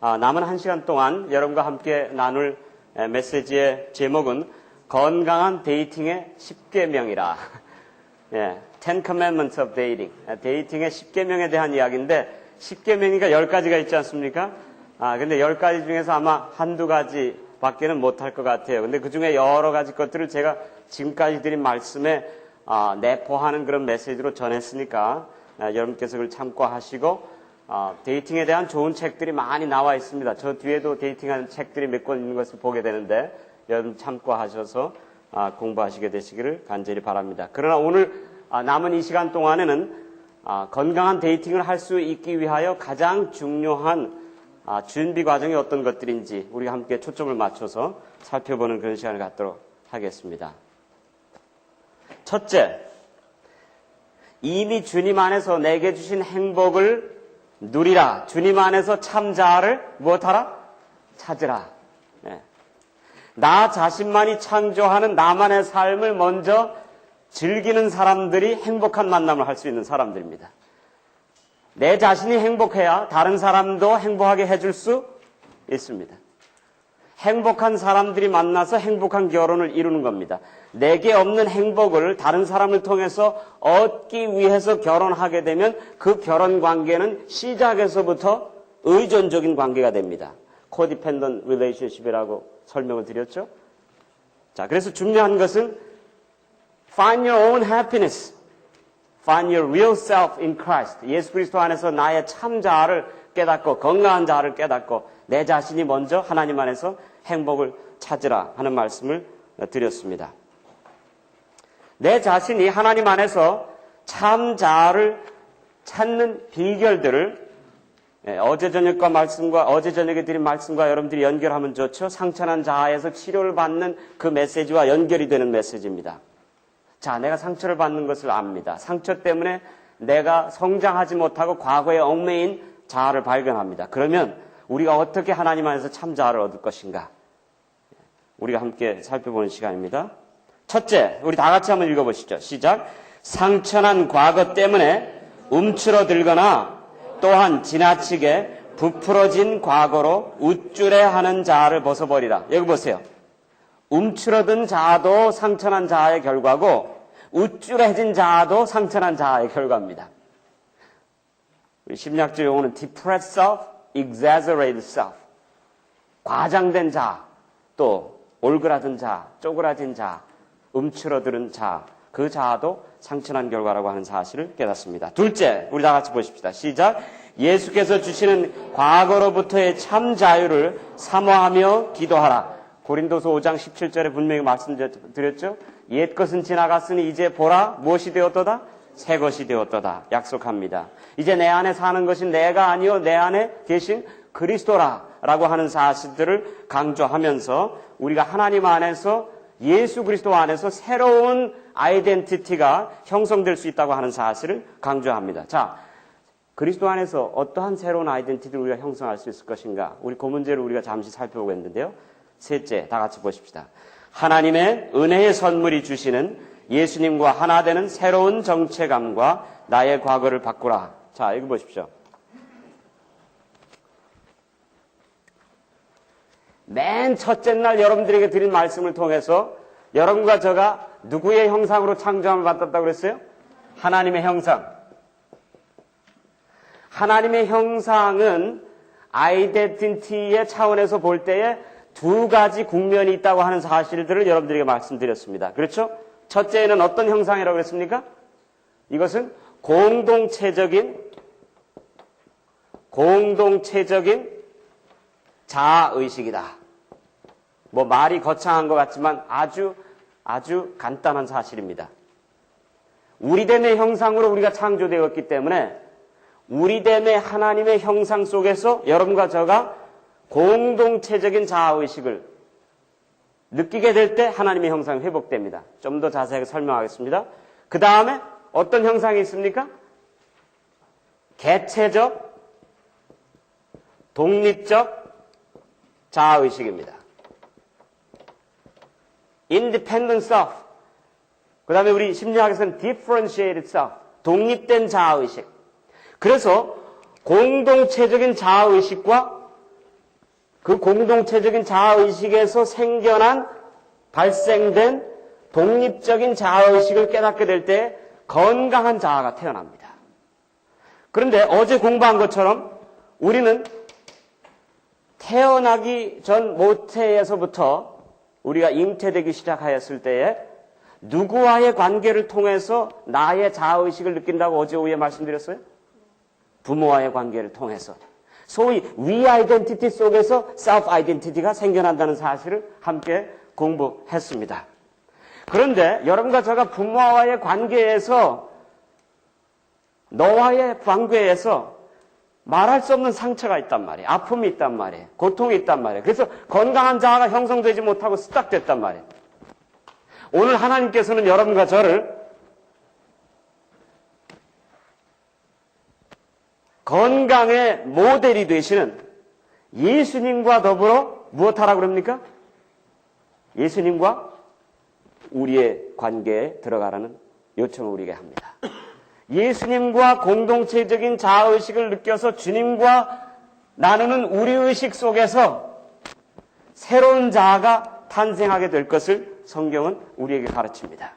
남은 1시간 동안 여러분과 함께 나눌 메시지의 제목은 건강한 데이팅의 10계명이라. 예, Ten Commandments of Dating. 데이팅의 10계명에 대한 이야기인데 10계명이니까 10가지가 있지 않습니까? 근데 10가지 중에서 아마 한두 가지 밖에는 못할 것 같아요. 근데 그 중에 여러 가지 것들을 제가 지금까지 드린 말씀에 내포하는 그런 메시지로 전했으니까 여러분께서 그걸 참고하시고 데이팅에 대한 좋은 책들이 많이 나와 있습니다. 저 뒤에도 데이팅하는 책들이 몇 권 있는 것을 보게 되는데 여러분 참고하셔서 공부하시게 되시기를 간절히 바랍니다. 그러나 오늘 남은 이 시간 동안에는 건강한 데이팅을 할 수 있기 위하여 가장 중요한 준비 과정이 어떤 것들인지 우리가 함께 초점을 맞춰서 살펴보는 그런 시간을 갖도록 하겠습니다. 첫째, 이미 주님 안에서 내게 주신 행복을 누리라. 주님 안에서 참 자아를 무엇하라? 찾으라. 네. 나 자신만이 창조하는 나만의 삶을 먼저 즐기는 사람들이 행복한 만남을 할 수 있는 사람들입니다. 내 자신이 행복해야 다른 사람도 행복하게 해줄 수 있습니다. 행복한 사람들이 만나서 행복한 결혼을 이루는 겁니다. 내게 없는 행복을 다른 사람을 통해서 얻기 위해서 결혼하게 되면 그 결혼 관계는 시작에서부터 의존적인 관계가 됩니다. Codependent relationship이라고 설명을 드렸죠. 자, 그래서 중요한 것은 Find your own happiness. Find your real self in Christ. 예수 그리스도 안에서 나의 참 자아를 깨닫고 건강한 자아를 깨닫고 내 자신이 먼저 하나님 안에서 행복을 찾으라 하는 말씀을 드렸습니다. 내 자신이 하나님 안에서 참 자아를 찾는 비결들을 어제 저녁에 드린 말씀과 여러분들이 연결하면 좋죠. 상처난 자아에서 치료를 받는 그 메시지와 연결이 되는 메시지입니다. 자, 내가 상처를 받는 것을 압니다. 상처 때문에 내가 성장하지 못하고 과거에 얽매인 자아를 발견합니다. 그러면 우리가 어떻게 하나님 안에서 참 자아를 얻을 것인가? 우리가 함께 살펴보는 시간입니다. 첫째, 우리 다 같이 한번 읽어보시죠. 시작. 상처난 과거 때문에 움츠러들거나 또한 지나치게 부풀어진 과거로 우쭐해하는 자아를 벗어버리라. 여기 보세요. 움츠러든 자아도 상처난 자아의 결과고 우쭐해진 자아도 상처난 자아의 결과입니다. 우리 심리학적 용어는 depressed self, exaggerated self. 과장된 자아, 또 올그라든 자아, 쪼그라진 자아, 움츠러드는 자아, 그 자아도 상처난 결과라고 하는 사실을 깨닫습니다. 둘째, 우리 다 같이 보십시다. 시작. 예수께서 주시는 과거로부터의 참 자유를 사모하며 기도하라. 고린도서 5장 17절에 분명히 말씀드렸죠. 옛것은 지나갔으니 이제 보라 무엇이 되었도다? 새 것이 되었도다. 약속합니다. 이제 내 안에 사는 것이 내가 아니요 내 안에 계신 그리스도라라고 하는 사실들을 강조하면서 우리가 하나님 안에서 예수 그리스도 안에서 새로운 아이덴티티가 형성될 수 있다고 하는 사실을 강조합니다. 자, 그리스도 안에서 어떠한 새로운 아이덴티티를 우리가 형성할 수 있을 것인가? 우리 그 문제를 우리가 잠시 살펴보겠는데요. 셋째, 다 같이 보십시다. 하나님의 은혜의 선물이 주시는 예수님과 하나 되는 새로운 정체감과 나의 과거를 바꾸라. 자, 여기 보십시오. 맨 첫째 날 여러분들에게 드린 말씀을 통해서 여러분과 저가 누구의 형상으로 창조함을 받았다고 그랬어요? 하나님의 형상. 하나님의 형상은 아이덴티티의 차원에서 볼 때에 두 가지 국면이 있다고 하는 사실들을 여러분들에게 말씀드렸습니다. 그렇죠? 첫째는 어떤 형상이라고 그랬습니까? 이것은 공동체적인 자아의식이다. 뭐 말이 거창한 것 같지만 아주 간단한 사실입니다. 우리됨의 형상으로 우리가 창조되었기 때문에 우리됨의 하나님의 형상 속에서 여러분과 저가 공동체적인 자아의식을 느끼게 될 때 하나님의 형상이 회복됩니다. 좀 더 자세하게 설명하겠습니다. 그 다음에 어떤 형상이 있습니까? 개체적, 독립적 자아의식입니다. Independent self. 그 다음에 우리 심리학에서는 differentiated self. 독립된 자아의식. 그래서 공동체적인 자아의식과 그 공동체적인 자아의식에서 생겨난 발생된 독립적인 자아의식을 깨닫게 될 때 건강한 자아가 태어납니다. 그런데 어제 공부한 것처럼 우리는 태어나기 전 모태에서부터 우리가 잉태되기 시작하였을 때에 누구와의 관계를 통해서 나의 자아의식을 느낀다고 어제 오후에 말씀드렸어요? 부모와의 관계를 통해서. 소위 we identity 속에서 self identity가 생겨난다는 사실을 함께 공부했습니다. 그런데 여러분과 제가 부모와의 관계에서 너와의 관계에서 말할 수 없는 상처가 있단 말이에요. 아픔이 있단 말이에요. 고통이 있단 말이에요. 그래서 건강한 자아가 형성되지 못하고 스탁됐단 말이에요. 오늘 하나님께서는 여러분과 저를 건강의 모델이 되시는 예수님과 더불어 무엇하라고 그럽니까? 예수님과 우리의 관계에 들어가라는 요청을 우리에게 합니다. 예수님과 공동체적인 자아의식을 느껴서 주님과 나누는 우리의식 속에서 새로운 자아가 탄생하게 될 것을 성경은 우리에게 가르칩니다.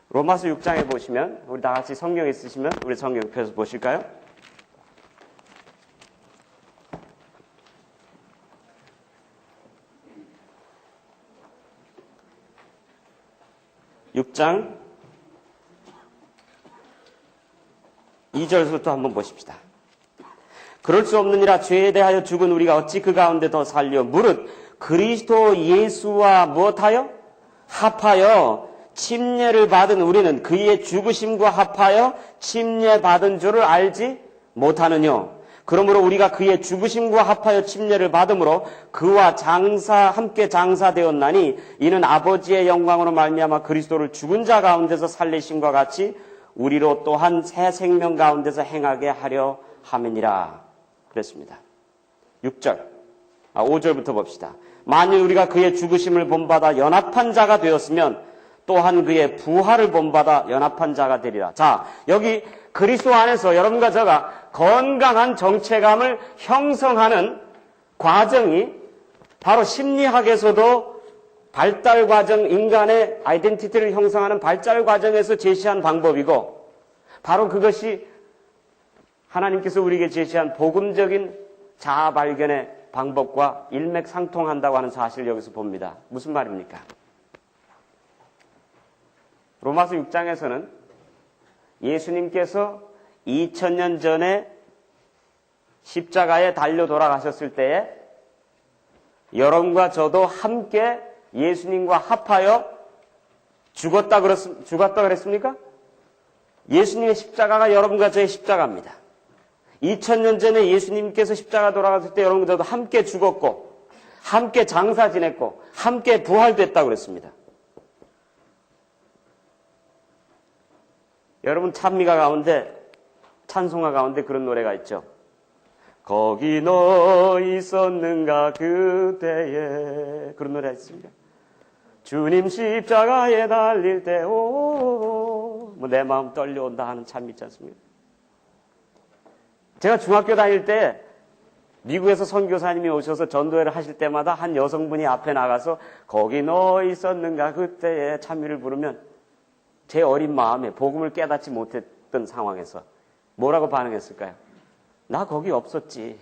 로마서 6장에 보시면 우리 다 같이 성경 있으시면 우리 성경 펴서 보실까요? (6장) 2절부터 한번 보십시다. 그럴 수 없느니라 죄에 대하여 죽은 우리가 어찌 그 가운데 더 살려 무릇 그리스도 예수와 무엇하여? 합하여 침례를 받은 우리는 그의 죽으심과 합하여 침례받은 줄을 알지 못하느뇨. 그러므로 우리가 그의 죽으심과 합하여 침례를 받음으로 그와 함께 장사되었나니 이는 아버지의 영광으로 말미암아 그리스도를 죽은 자 가운데서 살리심과 같이 우리로 또한 새 생명 가운데서 행하게 하려 함이니라. 그랬습니다. 5절부터 봅시다. 만일 우리가 그의 죽으심을 본받아 연합한 자가 되었으면 또한 그의 부활을 본받아 연합한 자가 되리라. 자, 여기 그리스도 안에서 여러분과 제가 건강한 정체감을 형성하는 과정이 바로 심리학에서도 발달 과정, 인간의 아이덴티티를 형성하는 발달 과정에서 제시한 방법이고 바로 그것이 하나님께서 우리에게 제시한 복음적인 자아 발견의 방법과 일맥상통한다고 하는 사실을 여기서 봅니다. 무슨 말입니까? 로마서 6장에서는 예수님께서 2000년 전에 십자가에 달려 돌아가셨을 때에 여러분과 저도 함께 예수님과 합하여 죽었다 그랬습니까? 예수님의 십자가가 여러분과 저의 십자가입니다. 2000년 전에 예수님께서 십자가 돌아갔을 때 여러분과 저도 함께 죽었고 함께 장사 지냈고 함께 부활됐다고 그랬습니다. 여러분 찬미가 가운데 찬송가 가운데 그런 노래가 있죠. 거기 너 있었는가 그때에 그런 노래가 있습니다. 주님 십자가에 달릴 때 내 마음 떨려온다 하는 찬미 있지 않습니까? 제가 중학교 다닐 때 미국에서 선교사님이 오셔서 전도회를 하실 때마다 한 여성분이 앞에 나가서 거기 너 있었는가 그때에 찬미를 부르면 제 어린 마음에 복음을 깨닫지 못했던 상황에서 뭐라고 반응했을까요? 나 거기 없었지.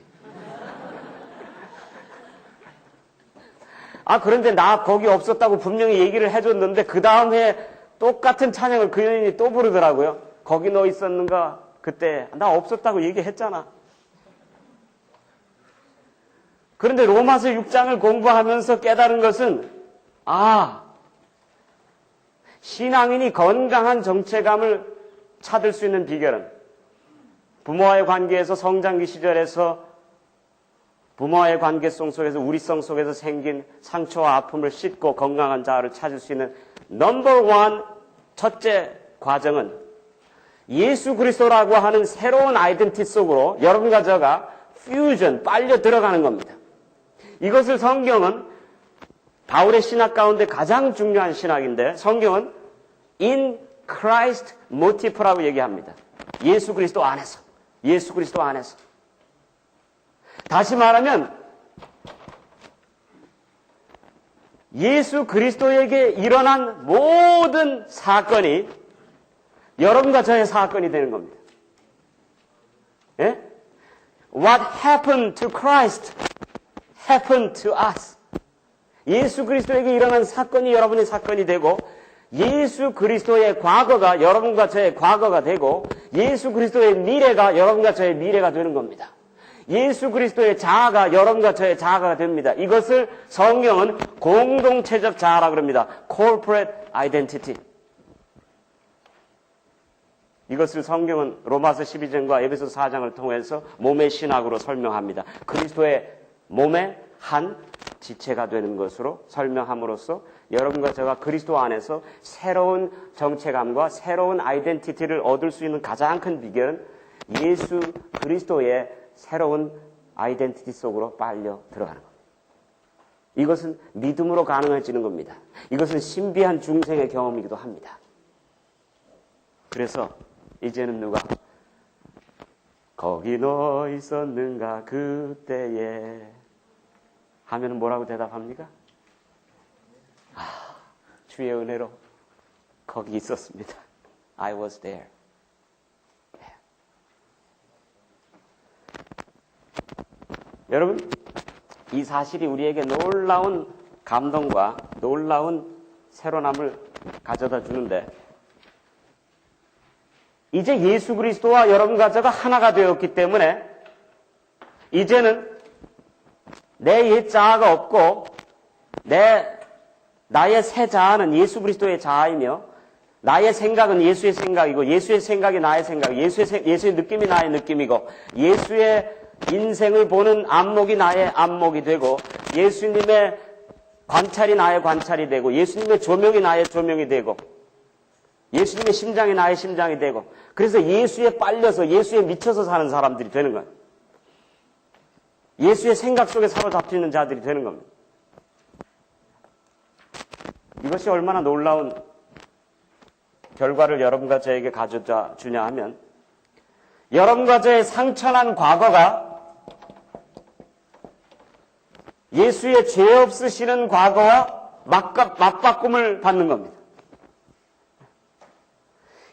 그런데 나 거기 없었다고 분명히 얘기를 해줬는데 그 다음에 똑같은 찬양을 그 여인이 또 부르더라고요. 거기 너 있었는가 그때 나 없었다고 얘기했잖아. 그런데 로마서 6장을 공부하면서 깨달은 것은 신앙인이 건강한 정체감을 찾을 수 있는 비결은 부모와의 관계에서 성장기 시절에서 부모와의 관계성 속에서 우리성 속에서 생긴 상처와 아픔을 씻고 건강한 자아를 찾을 수 있는 넘버 1 첫째 과정은 예수 그리스도라고 하는 새로운 아이덴티티 속으로 여러분과 저가 빨려 들어가는 겁니다. 이것을 성경은 바울의 신학 가운데 가장 중요한 신학인데 성경은 in Christ motive라고 얘기합니다. 예수 그리스도 안에서. 다시 말하면 예수 그리스도에게 일어난 모든 사건이 여러분과 저의 사건이 되는 겁니다. 예? What happened to Christ happened to us. 예수 그리스도에게 일어난 사건이 여러분의 사건이 되고, 예수 그리스도의 과거가 여러분과 저의 과거가 되고, 예수 그리스도의 미래가 여러분과 저의 미래가 되는 겁니다. 예수 그리스도의 자아가 여러분과 저의 자아가 됩니다. 이것을 성경은 공동체적 자아라고 그럽니다. Corporate Identity. 이것을 성경은 로마서 12장과 에베소 4장을 통해서 몸의 신학으로 설명합니다. 그리스도의 몸의 한 지체가 되는 것으로 설명함으로써 여러분과 제가 그리스도 안에서 새로운 정체감과 새로운 아이덴티티를 얻을 수 있는 가장 큰 비결은 예수 그리스도의 새로운 아이덴티티 속으로 빨려 들어가는 겁니다. 이것은 믿음으로 가능해지는 겁니다. 이것은 신비한 중생의 경험이기도 합니다. 그래서 이제는 누가 거기 너 있었는가 그때에 하면 뭐라고 대답합니까? 주의 은혜로 거기 있었습니다. I was there. 여러분, 이 사실이 우리에게 놀라운 감동과 놀라운 새로남을 가져다 주는데, 이제 예수 그리스도와 여러분과 저가 하나가 되었기 때문에 이제는 내 옛 자아가 없고 나의 새 자아는 예수 그리스도의 자아이며, 나의 생각은 예수의 생각이고, 예수의 생각이 나의 생각, 예수의 느낌이 나의 느낌이고, 예수의 인생을 보는 안목이 나의 안목이 되고, 예수님의 관찰이 나의 관찰이 되고, 예수님의 조명이 나의 조명이 되고, 예수님의 심장이 나의 심장이 되고, 그래서 예수에 빨려서 예수에 미쳐서 사는 사람들이 되는 거예요. 예수의 생각 속에 사로잡히는 자들이 되는 겁니다. 이것이 얼마나 놀라운 결과를 여러분과 저에게 가져다 주냐 하면, 여러분과 저의 상처난 과거가 예수의 죄 없으시는 과거와 맞바꿈을 받는 겁니다.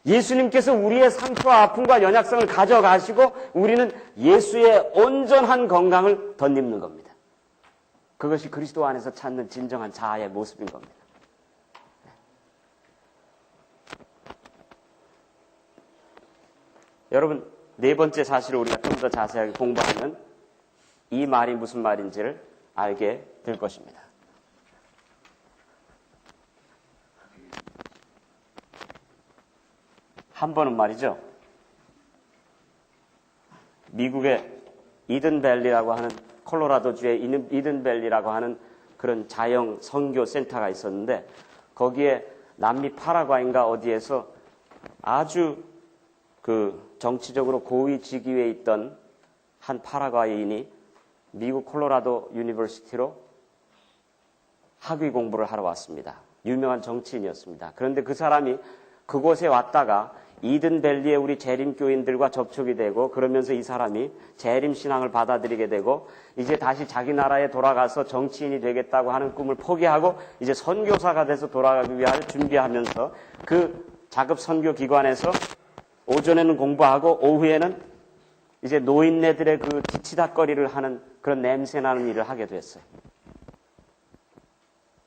예수님께서 우리의 상처와 아픔과 연약성을 가져가시고 우리는 예수의 온전한 건강을 덧입는 겁니다. 그것이 그리스도 안에서 찾는 진정한 자아의 모습인 겁니다. 여러분, 네 번째 사실을 우리가 좀 더 자세하게 공부하면 이 말이 무슨 말인지를 알게 될 것입니다. 한 번은 말이죠, 미국의 이든밸리라고 하는, 콜로라도주의 이든밸리라고 하는 그런 자영 선교 센터가 있었는데, 거기에 남미 파라과이인가 어디에서 아주 정치적으로 고위 직위에 있던 한 파라과이인이 미국 콜로라도 유니버시티로 학위 공부를 하러 왔습니다. 유명한 정치인이었습니다. 그런데 그 사람이 그곳에 왔다가 이든밸리의 우리 재림교인들과 접촉이 되고, 그러면서 이 사람이 재림 신앙을 받아들이게 되고, 이제 다시 자기 나라에 돌아가서 정치인이 되겠다고 하는 꿈을 포기하고 이제 선교사가 돼서 돌아가기 위해 준비하면서 그 자급 선교 기관에서 오전에는 공부하고 오후에는 이제 노인네들의 그 뒤치다거리를 하는 그런 냄새나는 일을 하게 됐어요.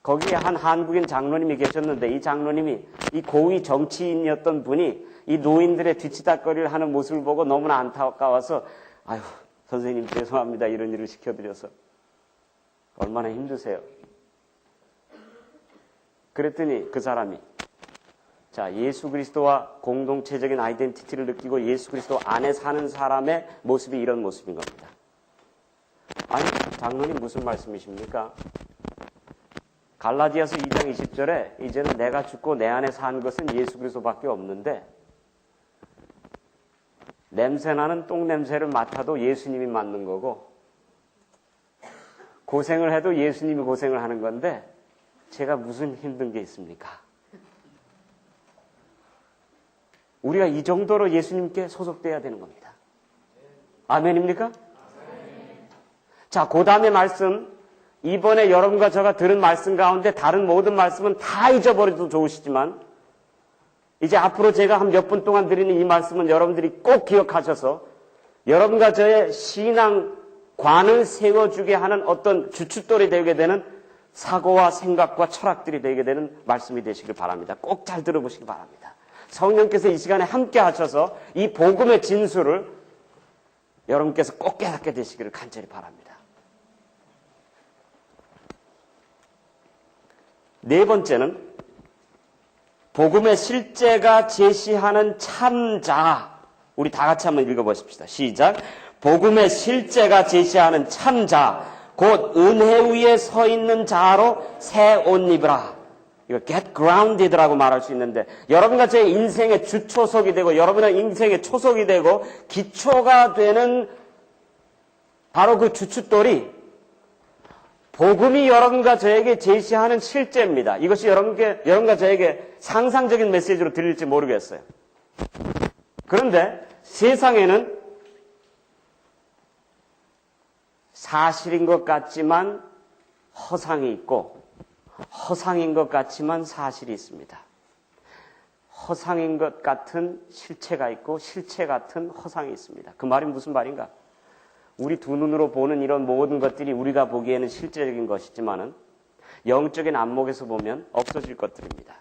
거기에 한 한국인 장로님이 계셨는데, 이 장로님이 이 고위 정치인이었던 분이 이 노인들의 뒤치다거리를 하는 모습을 보고 너무나 안타까워서, 아유, 선생님 죄송합니다, 이런 일을 시켜드려서. 얼마나 힘드세요. 그랬더니 그 사람이, 자, 예수 그리스도와 공동체적인 아이덴티티를 느끼고 예수 그리스도 안에 사는 사람의 모습이 이런 모습인 겁니다. 아니, 장로님 무슨 말씀이십니까? 갈라디아서 2장 20절에 이제는 내가 죽고 내 안에 산 것은 예수 그리스도밖에 없는데, 냄새나는 똥냄새를 맡아도 예수님이 맡는 거고, 고생을 해도 예수님이 고생을 하는 건데 제가 무슨 힘든 게 있습니까? 우리가 이 정도로 예수님께 소속돼야 되는 겁니다. 아멘입니까? 자, 그 다음에 말씀, 이번에 여러분과 제가 들은 말씀 가운데 다른 모든 말씀은 다 잊어버려도 좋으시지만 이제 앞으로 제가 한 몇 분 동안 드리는 이 말씀은 여러분들이 꼭 기억하셔서 여러분과 저의 신앙관을 세워주게 하는 어떤 주춧돌이 되게 되는 사고와 생각과 철학들이 되게 되는 말씀이 되시길 바랍니다. 꼭 잘 들어보시기 바랍니다. 성령께서 이 시간에 함께 하셔서 이 복음의 진수를 여러분께서 꼭 깨닫게 되시기를 간절히 바랍니다. 네 번째는 복음의 실제가 제시하는 참자. 우리 다 같이 한번 읽어보십시다. 시작. 복음의 실제가 제시하는 참자, 곧 은혜 위에 서 있는 자로 새 옷 입으라. 이거 get grounded라고 말할 수 있는데 여러분과 제 인생의 주초석이 되고 여러분의 인생의 초석이 되고 기초가 되는 바로 그 주춧돌이 복음이 여러분과 저에게 제시하는 실제입니다. 이것이 여러분과 저에게 상상적인 메시지로 들릴지 모르겠어요. 그런데 세상에는 사실인 것 같지만 허상이 있고 허상인 것 같지만 사실이 있습니다. 허상인 것 같은 실체가 있고 실체 같은 허상이 있습니다. 그 말이 무슨 말인가? 우리 두 눈으로 보는 이런 모든 것들이 우리가 보기에는 실제적인 것이지만은 영적인 안목에서 보면 없어질 것들입니다.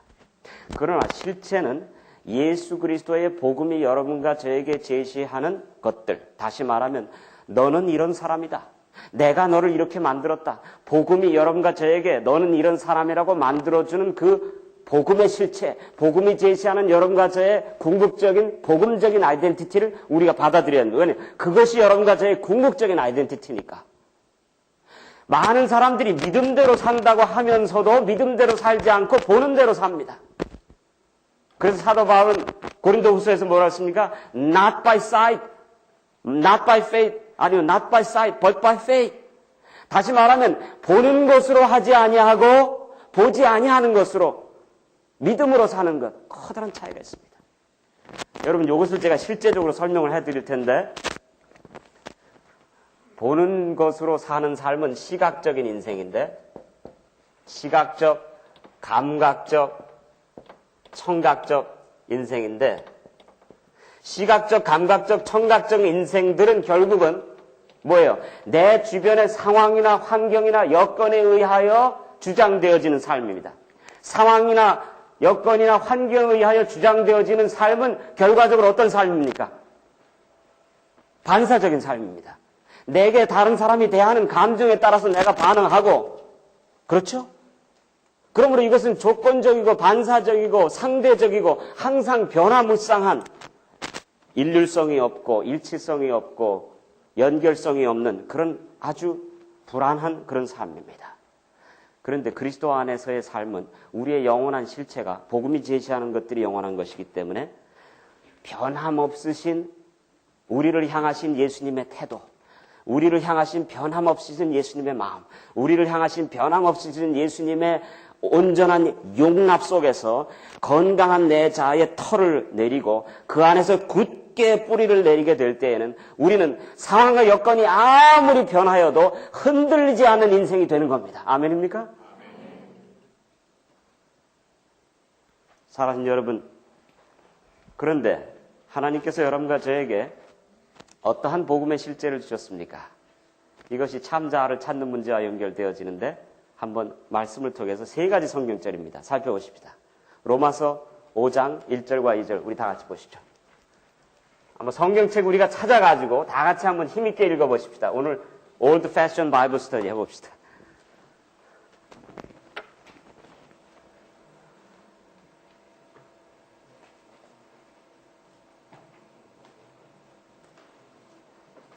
그러나 실체는 예수 그리스도의 복음이 여러분과 저에게 제시하는 것들. 다시 말하면 너는 이런 사람이다. 내가 너를 이렇게 만들었다. 복음이 여러분과 저에게 너는 이런 사람이라고 만들어주는 그 복음의 실체, 복음이 제시하는 여러분과 저의 궁극적인 복음적인 아이덴티티를 우리가 받아들여야 합니다. 왜냐하면 그것이 여러분과 저의 궁극적인 아이덴티티니까. 많은 사람들이 믿음대로 산다고 하면서도 믿음대로 살지 않고 보는 대로 삽니다. 그래서 사도 바울은 고린도후서에서 뭐라 했습니까? Not by sight, not by faith, 아니요 not by sight, but by faith. 다시 말하면 보는 것으로 하지 아니하고 보지 아니하는 것으로 믿음으로 사는 것, 커다란 차이가 있습니다. 여러분 이것을 제가 실제적으로 설명을 해드릴 텐데 보는 것으로 사는 삶은 시각적인 인생인데 시각적, 감각적, 청각적 인생인데 시각적, 감각적, 청각적 인생들은 결국은 뭐예요? 내 주변의 상황이나 환경이나 여건에 의하여 주장되어지는 삶입니다. 상황이나 여건이나 환경에 의하여 주장되어지는 삶은 결과적으로 어떤 삶입니까? 반사적인 삶입니다. 내게 다른 사람이 대하는 감정에 따라서 내가 반응하고, 그렇죠? 그러므로 이것은 조건적이고 반사적이고 상대적이고 항상 변화무쌍한 일률성이 없고 일치성이 없고 연결성이 없는 그런 아주 불안한 그런 삶입니다. 그런데 그리스도 안에서의 삶은 우리의 영원한 실체가 복음이 제시하는 것들이 영원한 것이기 때문에 변함없으신 우리를 향하신 예수님의 태도, 우리를 향하신 변함없으신 예수님의 마음, 우리를 향하신 변함없으신 예수님의 온전한 용납 속에서 건강한 내 자아의 털을 내리고 그 안에서 굳게 뿌리를 내리게 될 때에는 우리는 상황과 여건이 아무리 변하여도 흔들리지 않는 인생이 되는 겁니다. 아멘입니까? 사랑하는 여러분, 그런데 하나님께서 여러분과 저에게 어떠한 복음의 실제를 주셨습니까? 이것이 참자아를 찾는 문제와 연결되어지는데 한번 말씀을 통해서 세 가지 성경절입니다. 살펴보십시다. 로마서 5장 1절과 2절 우리 다 같이 보시죠. 한번 성경책 우리가 찾아가지고 다 같이 한번 힘있게 읽어보십시다. 오늘 Old Fashioned Bible Study 해봅시다.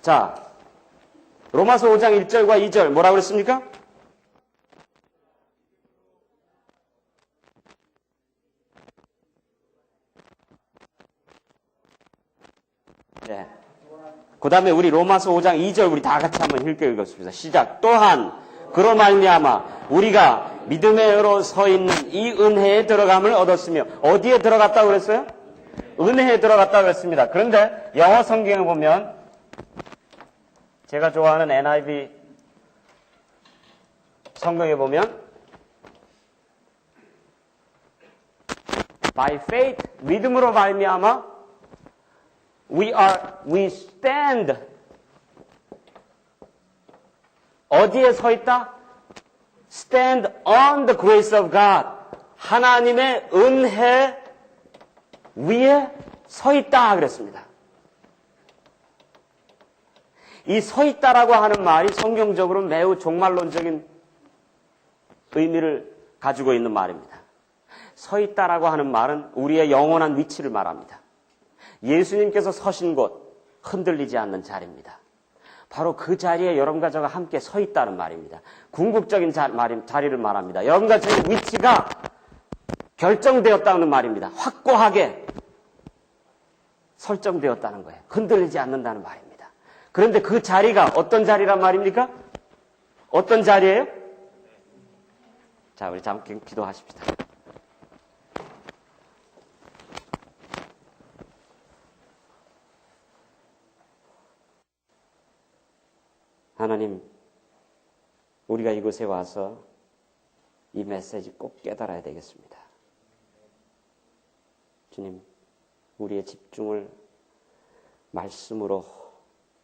자, 로마서 5장 1절과 2절 뭐라고 그랬습니까? 네. 그 다음에 우리 로마서 5장 2절 우리 다 같이 한번 읽어보겠습니다. 시작. 또한 그로 말미암아 우리가 믿음으로 서 있는 이 은혜에 들어감을 얻었으며 어디에 들어갔다고 그랬어요? 은혜에 들어갔다고 그랬습니다. 그런데 영어 성경에 보면 제가 좋아하는 NIV 성경에 보면 by faith, 믿음으로 말미암아 we stand. 어디에 서 있다? Stand on the grace of God. 하나님의 은혜 위에 서 있다 그랬습니다. 이 서 있다라고 하는 말이 성경적으로 매우 종말론적인 의미를 가지고 있는 말입니다. 서 있다라고 하는 말은 우리의 영원한 위치를 말합니다. 예수님께서 서신 곳, 흔들리지 않는 자리입니다. 바로 그 자리에 여러분과 저가 함께 서 있다는 말입니다. 궁극적인 자리를 말합니다. 여러분과 저의 위치가 결정되었다는 말입니다. 확고하게 설정되었다는 거예요. 흔들리지 않는다는 말입니다. 그런데 그 자리가 어떤 자리란 말입니까? 어떤 자리예요? 자, 우리 잠깐 기도하십시다. 하나님, 우리가 이곳에 와서 이 메시지 꼭 깨달아야 되겠습니다. 주님, 우리의 집중을 말씀으로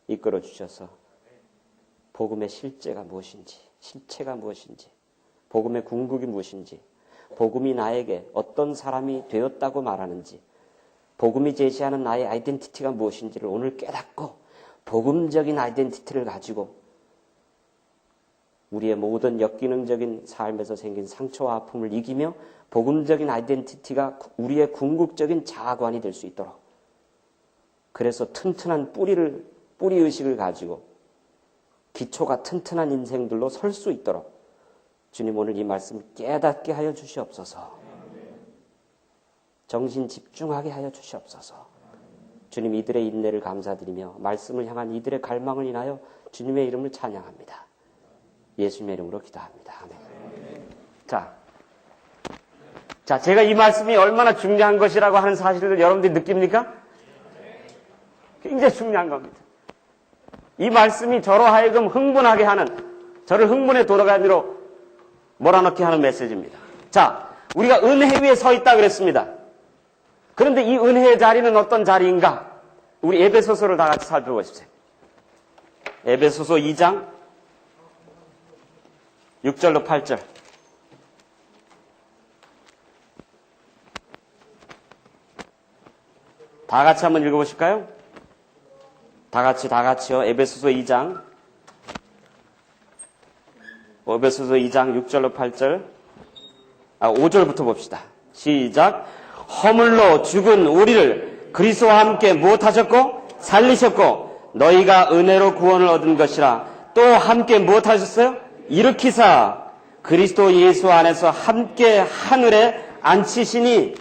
이끌어 주셔서 복음의 실제가 무엇인지, 실체가 무엇인지, 복음의 궁극이 무엇인지, 복음이 나에게 어떤 사람이 되었다고 말하는지, 복음이 제시하는 나의 아이덴티티가 무엇인지를 오늘 깨닫고 복음적인 아이덴티티를 가지고 우리의 모든 역기능적인 삶에서 생긴 상처와 아픔을 이기며 복음적인 아이덴티티가 우리의 궁극적인 자아관이 될 수 있도록, 그래서 튼튼한 뿌리의식을 가지고 기초가 튼튼한 인생들로 설 수 있도록 주님 오늘 이 말씀을 깨닫게 하여 주시옵소서. 정신 집중하게 하여 주시옵소서. 주님, 이들의 인내를 감사드리며 말씀을 향한 이들의 갈망을 인하여 주님의 이름을 찬양합니다. 예수님의 이름으로 기도합니다. 아멘. 자, 제가 이 말씀이 얼마나 중요한 것이라고 하는 사실을 여러분들이 느낍니까? 굉장히 중요한 겁니다. 이 말씀이 저로 하여금 흥분하게 하는, 저를 흥분의 도로가미로 몰아넣게 하는 메시지입니다. 자, 우리가 은혜 위에 서 있다 그랬습니다. 그런데 이 은혜의 자리는 어떤 자리인가? 우리 에베소서를 다 같이 살펴보십시오. 에베소서 2장 6절로 8절. 다 같이 한번 읽어보실까요? 다 같이요. 에베소서 2장 6절로 8절. 5절부터 봅시다. 시작. 허물로 죽은 우리를 그리스도와 함께 무엇하셨고? 살리셨고, 너희가 은혜로 구원을 얻은 것이라. 또 함께 무엇하셨어요? 일으키사 그리스도 예수 안에서 함께 하늘에 앉히시니,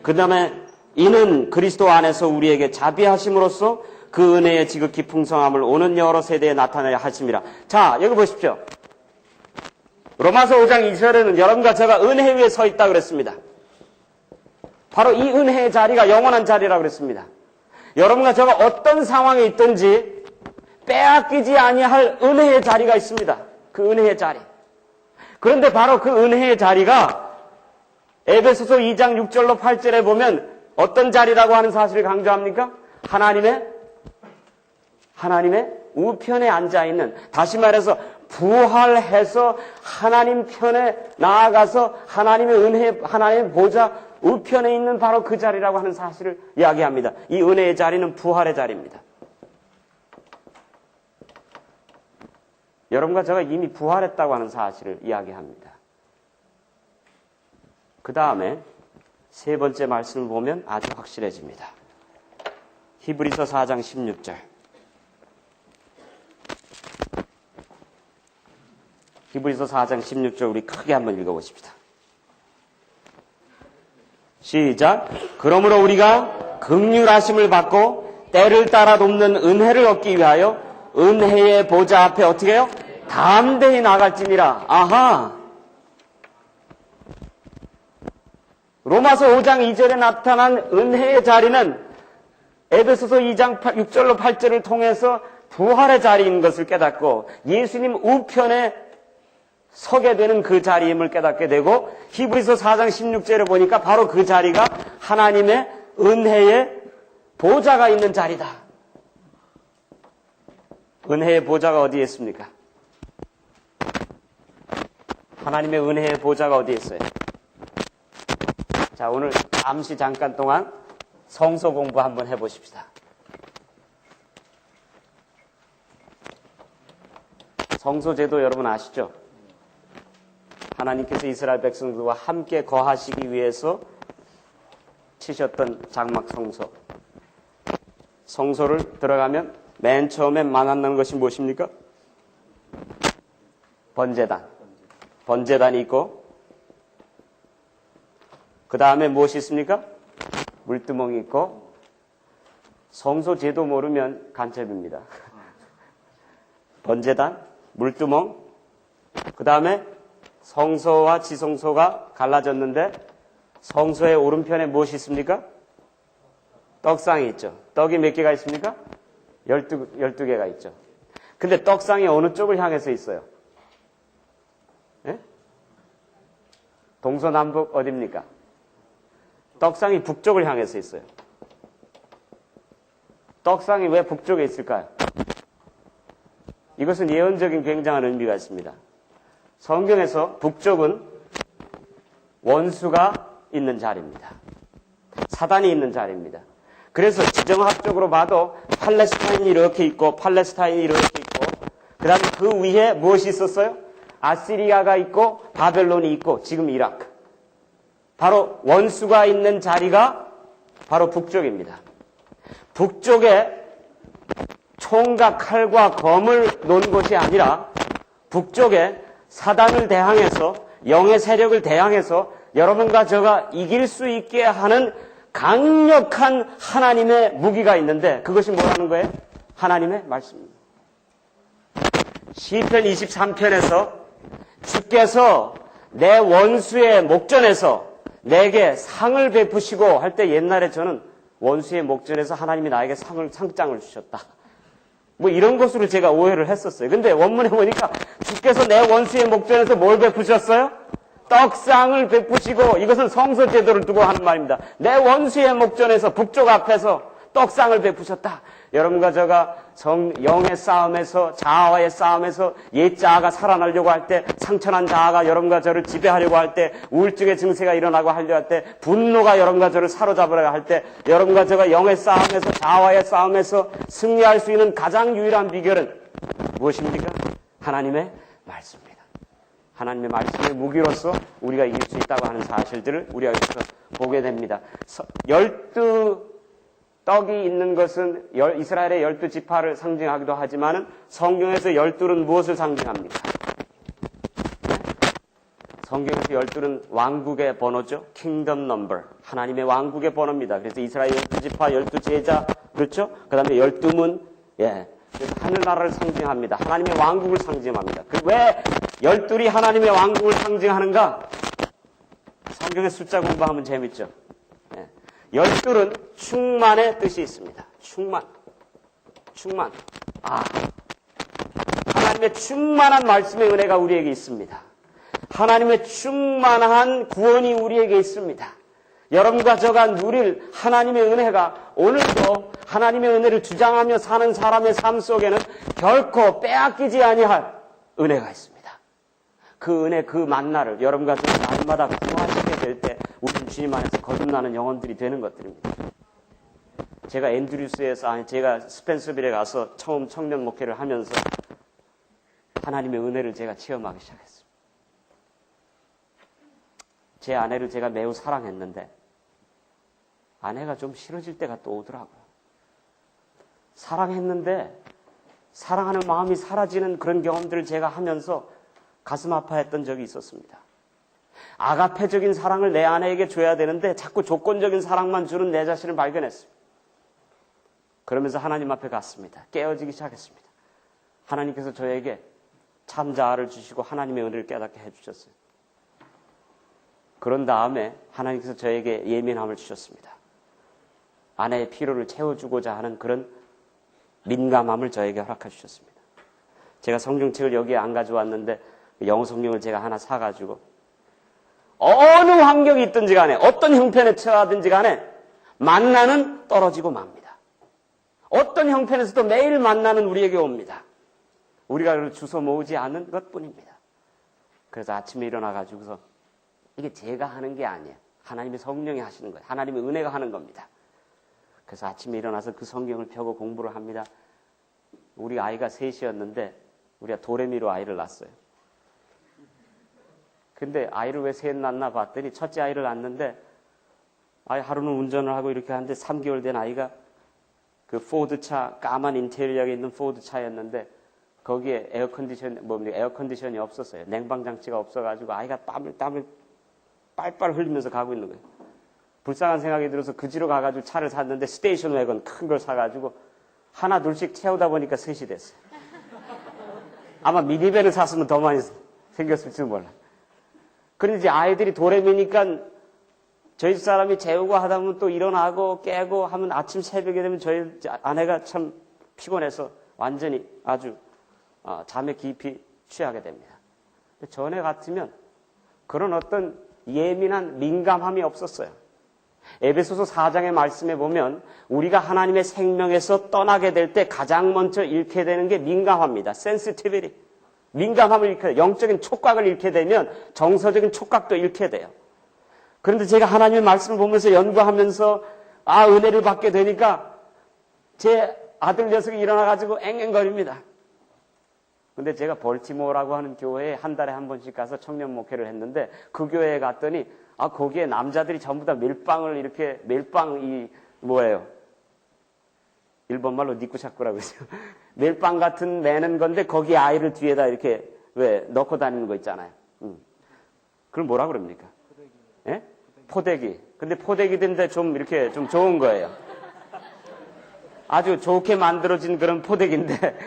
그 다음에 이는 그리스도 안에서 우리에게 자비하심으로써 그 은혜의 지극히 풍성함을 오는 여러 세대에 나타내야 하심이라. 자, 여기 보십시오. 로마서 5장 2절에는 여러분과 제가 은혜 위에 서 있다 그랬습니다. 바로 이 은혜의 자리가 영원한 자리라고 그랬습니다. 여러분과 제가 어떤 상황에 있든지 빼앗기지 아니할 은혜의 자리가 있습니다. 그 은혜의 자리. 그런데 바로 그 은혜의 자리가 에베소서 2장 6절로 8절에 보면 어떤 자리라고 하는 사실을 강조합니까? 하나님의 우편에 앉아있는, 다시 말해서 부활해서 하나님 편에 나아가서 하나님의 은혜, 하나님의 보좌 우편에 있는 바로 그 자리라고 하는 사실을 이야기합니다. 이 은혜의 자리는 부활의 자리입니다. 여러분과 제가 이미 부활했다고 하는 사실을 이야기합니다. 그 다음에 세 번째 말씀을 보면 아주 확실해집니다. 히브리서 4장 16절. 히브리서 4장 16절 우리 크게 한번 읽어보십시다. 시작. 그러므로 우리가 긍휼하심을 받고 때를 따라 돕는 은혜를 얻기 위하여 은혜의 보좌 앞에 어떻게 해요? 담대히 나갈지니라. 아하. 로마서 5장 2절에 나타난 은혜의 자리는 에베소서 2장 6절로 8절을 통해서 부활의 자리인 것을 깨닫고 예수님 우편에 서게 되는 그 자리임을 깨닫게 되고 히브리서 4장 16절에 보니까 바로 그 자리가 하나님의 은혜의 보좌가 있는 자리다. 은혜의 보좌가 어디에 있습니까? 하나님의 은혜의 보좌가 어디에 있어요? 자, 오늘 잠시 잠깐 동안 성서 공부 한번 해보십시다. 성소제도 여러분 아시죠? 하나님께서 이스라엘 백성들과 함께 거하시기 위해서 치셨던 장막 성소. 성소를 들어가면 맨 처음에 만나는 것이 무엇입니까? 번제단. 번제단이 있고 그 다음에 무엇이 있습니까? 물두멍이 있고 성소제도 모르면 간첩입니다. 번제단, 물두멍, 그 다음에 성소와 지성소가 갈라졌는데 성소의 오른편에 무엇이 있습니까? 떡상이 있죠. 떡이 몇 개가 있습니까? 12개가 있죠. 근데 떡상이 어느 쪽을 향해서 있어요? 예? 동서남북 어디입니까? 떡상이 북쪽을 향해서 있어요. 떡상이 왜 북쪽에 있을까요? 이것은 예언적인 굉장한 의미가 있습니다. 성경에서 북쪽은 원수가 있는 자리입니다. 사단이 있는 자리입니다. 그래서 지정학적으로 봐도 팔레스타인이 이렇게 있고 팔레스타인이 이렇게 있고 그 다음에 그 위에 무엇이 있었어요? 아시리아가 있고 바벨론이 있고 지금 이라크. 바로 원수가 있는 자리가 바로 북쪽입니다. 북쪽에 총과 칼과 검을 놓은 곳이 아니라 북쪽에 사단을 대항해서 영의 세력을 대항해서 여러분과 저가 이길 수 있게 하는 강력한 하나님의 무기가 있는데 그것이 뭐라는 거예요? 하나님의 말씀입니다. 시편 23편에서 주께서 내 원수의 목전에서 내게 상을 베푸시고 할 때 옛날에 저는 원수의 목전에서 하나님이 나에게 상장을 주셨다. 뭐 이런 것으로 제가 오해를 했었어요. 근데 원문에 보니까 주께서 내 원수의 목전에서 뭘 베푸셨어요? 떡상을 베푸시고 이것은 성서 제도를 두고 하는 말입니다. 내 원수의 목전에서 북쪽 앞에서 떡상을 베푸셨다. 여러분과 제가 영의 싸움에서 자아와의 싸움에서 옛 자아가 살아나려고 할 때 상처난 자아가 여러분과 저를 지배하려고 할 때 우울증의 증세가 일어나고 하려 할 때 분노가 여러분과 저를 사로잡으려고 할 때 여러분과 제가 영의 싸움에서 자아와의 싸움에서 승리할 수 있는 가장 유일한 비결은 무엇입니까? 하나님의 말씀입니다. 하나님의 말씀의 무기로서 우리가 이길 수 있다고 하는 사실들을 우리가 여기서 보게 됩니다. 12떡이 있는 것은 이스라엘의 12지파를 상징하기도 하지만 성경에서 12는 무엇을 상징합니까? 성경에서 12는 왕국의 번호죠. 킹덤 넘버. 하나님의 왕국의 번호입니다. 그래서 이스라엘 12지파, 12제자, 그렇죠? 그 다음에 12문, 그래서 하늘나라를 상징합니다. 하나님의 왕국을 상징합니다. 왜 12이 하나님의 왕국을 상징하는가? 성경의 숫자 공부하면 재밌죠. 12은 충만의 뜻이 있습니다. 충만. 하나님의 충만한 말씀의 은혜가 우리에게 있습니다. 하나님의 충만한 구원이 우리에게 있습니다. 여러분과 저가 누릴 하나님의 은혜가 오늘도 하나님의 은혜를 주장하며 사는 사람의 삶 속에는 결코 빼앗기지 아니할 은혜가 있습니다. 그 은혜, 그 만나를 여러분과 저가 날마다 구하시게 될 때 우리는 주님 안에서 거듭나는 영혼들이 되는 것들입니다. 제가 제가 스펜서빌에 가서 처음 청년 목회를 하면서 하나님의 은혜를 제가 체험하기 시작했습니다. 제 아내를 제가 매우 사랑했는데 아내가 좀 싫어질 때가 또 오더라고요. 사랑했는데 사랑하는 마음이 사라지는 그런 경험들을 제가 하면서 가슴 아파했던 적이 있었습니다. 아가페적인 사랑을 내 아내에게 줘야 되는데 자꾸 조건적인 사랑만 주는 내 자신을 발견했습니다. 그러면서 하나님 앞에 갔습니다. 깨어지기 시작했습니다. 하나님께서 저에게 참 자아를 주시고 하나님의 은혜를 깨닫게 해주셨어요. 그런 다음에 하나님께서 저에게 예민함을 주셨습니다. 아내의 피로를 채워주고자 하는 그런 민감함을 저에게 허락해 주셨습니다. 제가 성경책을 여기에 안 가져왔는데 영어 성경을 제가 하나 사가지고 어느 환경이 있든지 간에 어떤 형편에 처하든지 간에 만나는 떨어지고 맙니다. 어떤 형편에서도 매일 만나는 우리에게 옵니다. 우리가 그걸 주워 모으지 않은 것뿐입니다. 그래서 아침에 일어나가지고서 이게 제가 하는 게 아니에요. 하나님의 성령이 하시는 거예요. 하나님의 은혜가 하는 겁니다. 그래서 아침에 일어나서 그 성경을 펴고 공부를 합니다. 우리 아이가 셋이었는데 우리가 도레미로 아이를 낳았어요. 근데 아이를 왜 셋 낳나 봤더니 첫째 아이를 낳았는데 아이 하루는 운전을 하고 이렇게 하는데 3개월 된 아이가 그 포드차, 까만 인테리어에 있는 포드차였는데 거기에 에어컨디션이 없었어요. 냉방장치가 없어가지고 아이가 땀을 빨빨 흘리면서 가고 있는 거예요. 불쌍한 생각이 들어서 그지로 가가지고 차를 샀는데 스테이션 wä건 큰 걸 사가지고 하나 둘씩 채우다 보니까 셋이 됐어요. 아마 미니밴을 샀으면 더 많이 생겼을지도 몰라. 그런데 이제 아이들이 도레미니까 저희 집 사람이 재우고 하다 보면 또 일어나고 깨고 하면 아침 새벽에 되면 저희 아내가 참 피곤해서 완전히 아주 잠에 깊이 취하게 됩니다. 전에 같으면 그런 어떤 예민한 민감함이 없었어요. 에베소서 4장의 말씀에 보면 우리가 하나님의 생명에서 떠나게 될 때 가장 먼저 잃게 되는 게 민감합니다. sensitivity. 민감함을 잃게 돼요. 영적인 촉각을 잃게 되면 정서적인 촉각도 잃게 돼요. 그런데 제가 하나님의 말씀을 보면서 연구하면서 은혜를 받게 되니까 제 아들 녀석이 일어나가지고 앵앵거립니다. 근데 제가 벌티모어라고 하는 교회에 한 달에 한 번씩 가서 청년 목회를 했는데 그 교회에 갔더니 거기에 남자들이 전부 다 멜빵이 뭐예요? 일본말로 니꾸샤꾸라고 그러죠. 멜빵 같은 매는 건데 거기에 아이를 뒤에다 이렇게 넣고 다니는 거 있잖아요. 그걸 뭐라 그럽니까? 예? 포대기. 근데 포대기인데 좀 이렇게 좀 좋은 거예요. 아주 좋게 만들어진 그런 포대기인데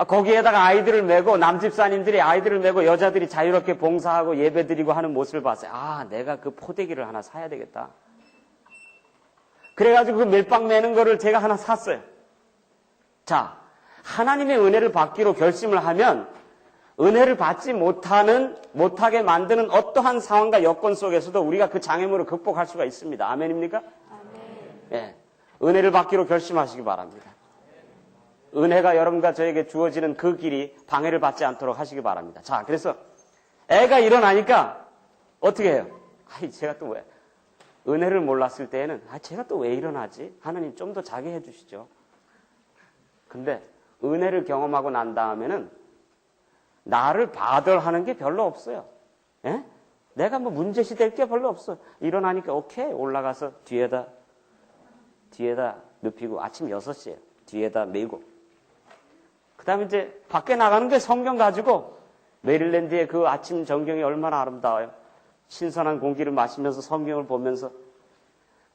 거기에다가 아이들을 메고 남집사님들이 아이들을 메고 여자들이 자유롭게 봉사하고 예배드리고 하는 모습을 봤어요. 내가 그 포대기를 하나 사야 되겠다. 그래가지고 그 멜빵 매는 거를 제가 하나 샀어요. 자, 하나님의 은혜를 받기로 결심을 하면 은혜를 받지 못하게 만드는 어떠한 상황과 여건 속에서도 우리가 그 장애물을 극복할 수가 있습니다. 아멘입니까? 아멘. 예. 은혜를 받기로 결심하시기 바랍니다. 은혜가 여러분과 저에게 주어지는 그 길이 방해를 받지 않도록 하시기 바랍니다. 자, 그래서 애가 일어나니까 어떻게 해요? 제가 또 왜? 은혜를 몰랐을 때에는 제가 또 왜 일어나지? 하나님 좀 더 자게 해주시죠. 근데 은혜를 경험하고 난 다음에는 나를 바들하는 게 별로 없어요. 예? 내가 뭐 문제시 될 게 별로 없어. 일어나니까 오케이 올라가서 뒤에다 눕히고 아침 6시에 뒤에다 메고 그 다음에 이제 밖에 나가는 게 성경 가지고 메릴랜드의 그 아침 전경이 얼마나 아름다워요. 신선한 공기를 마시면서 성경을 보면서.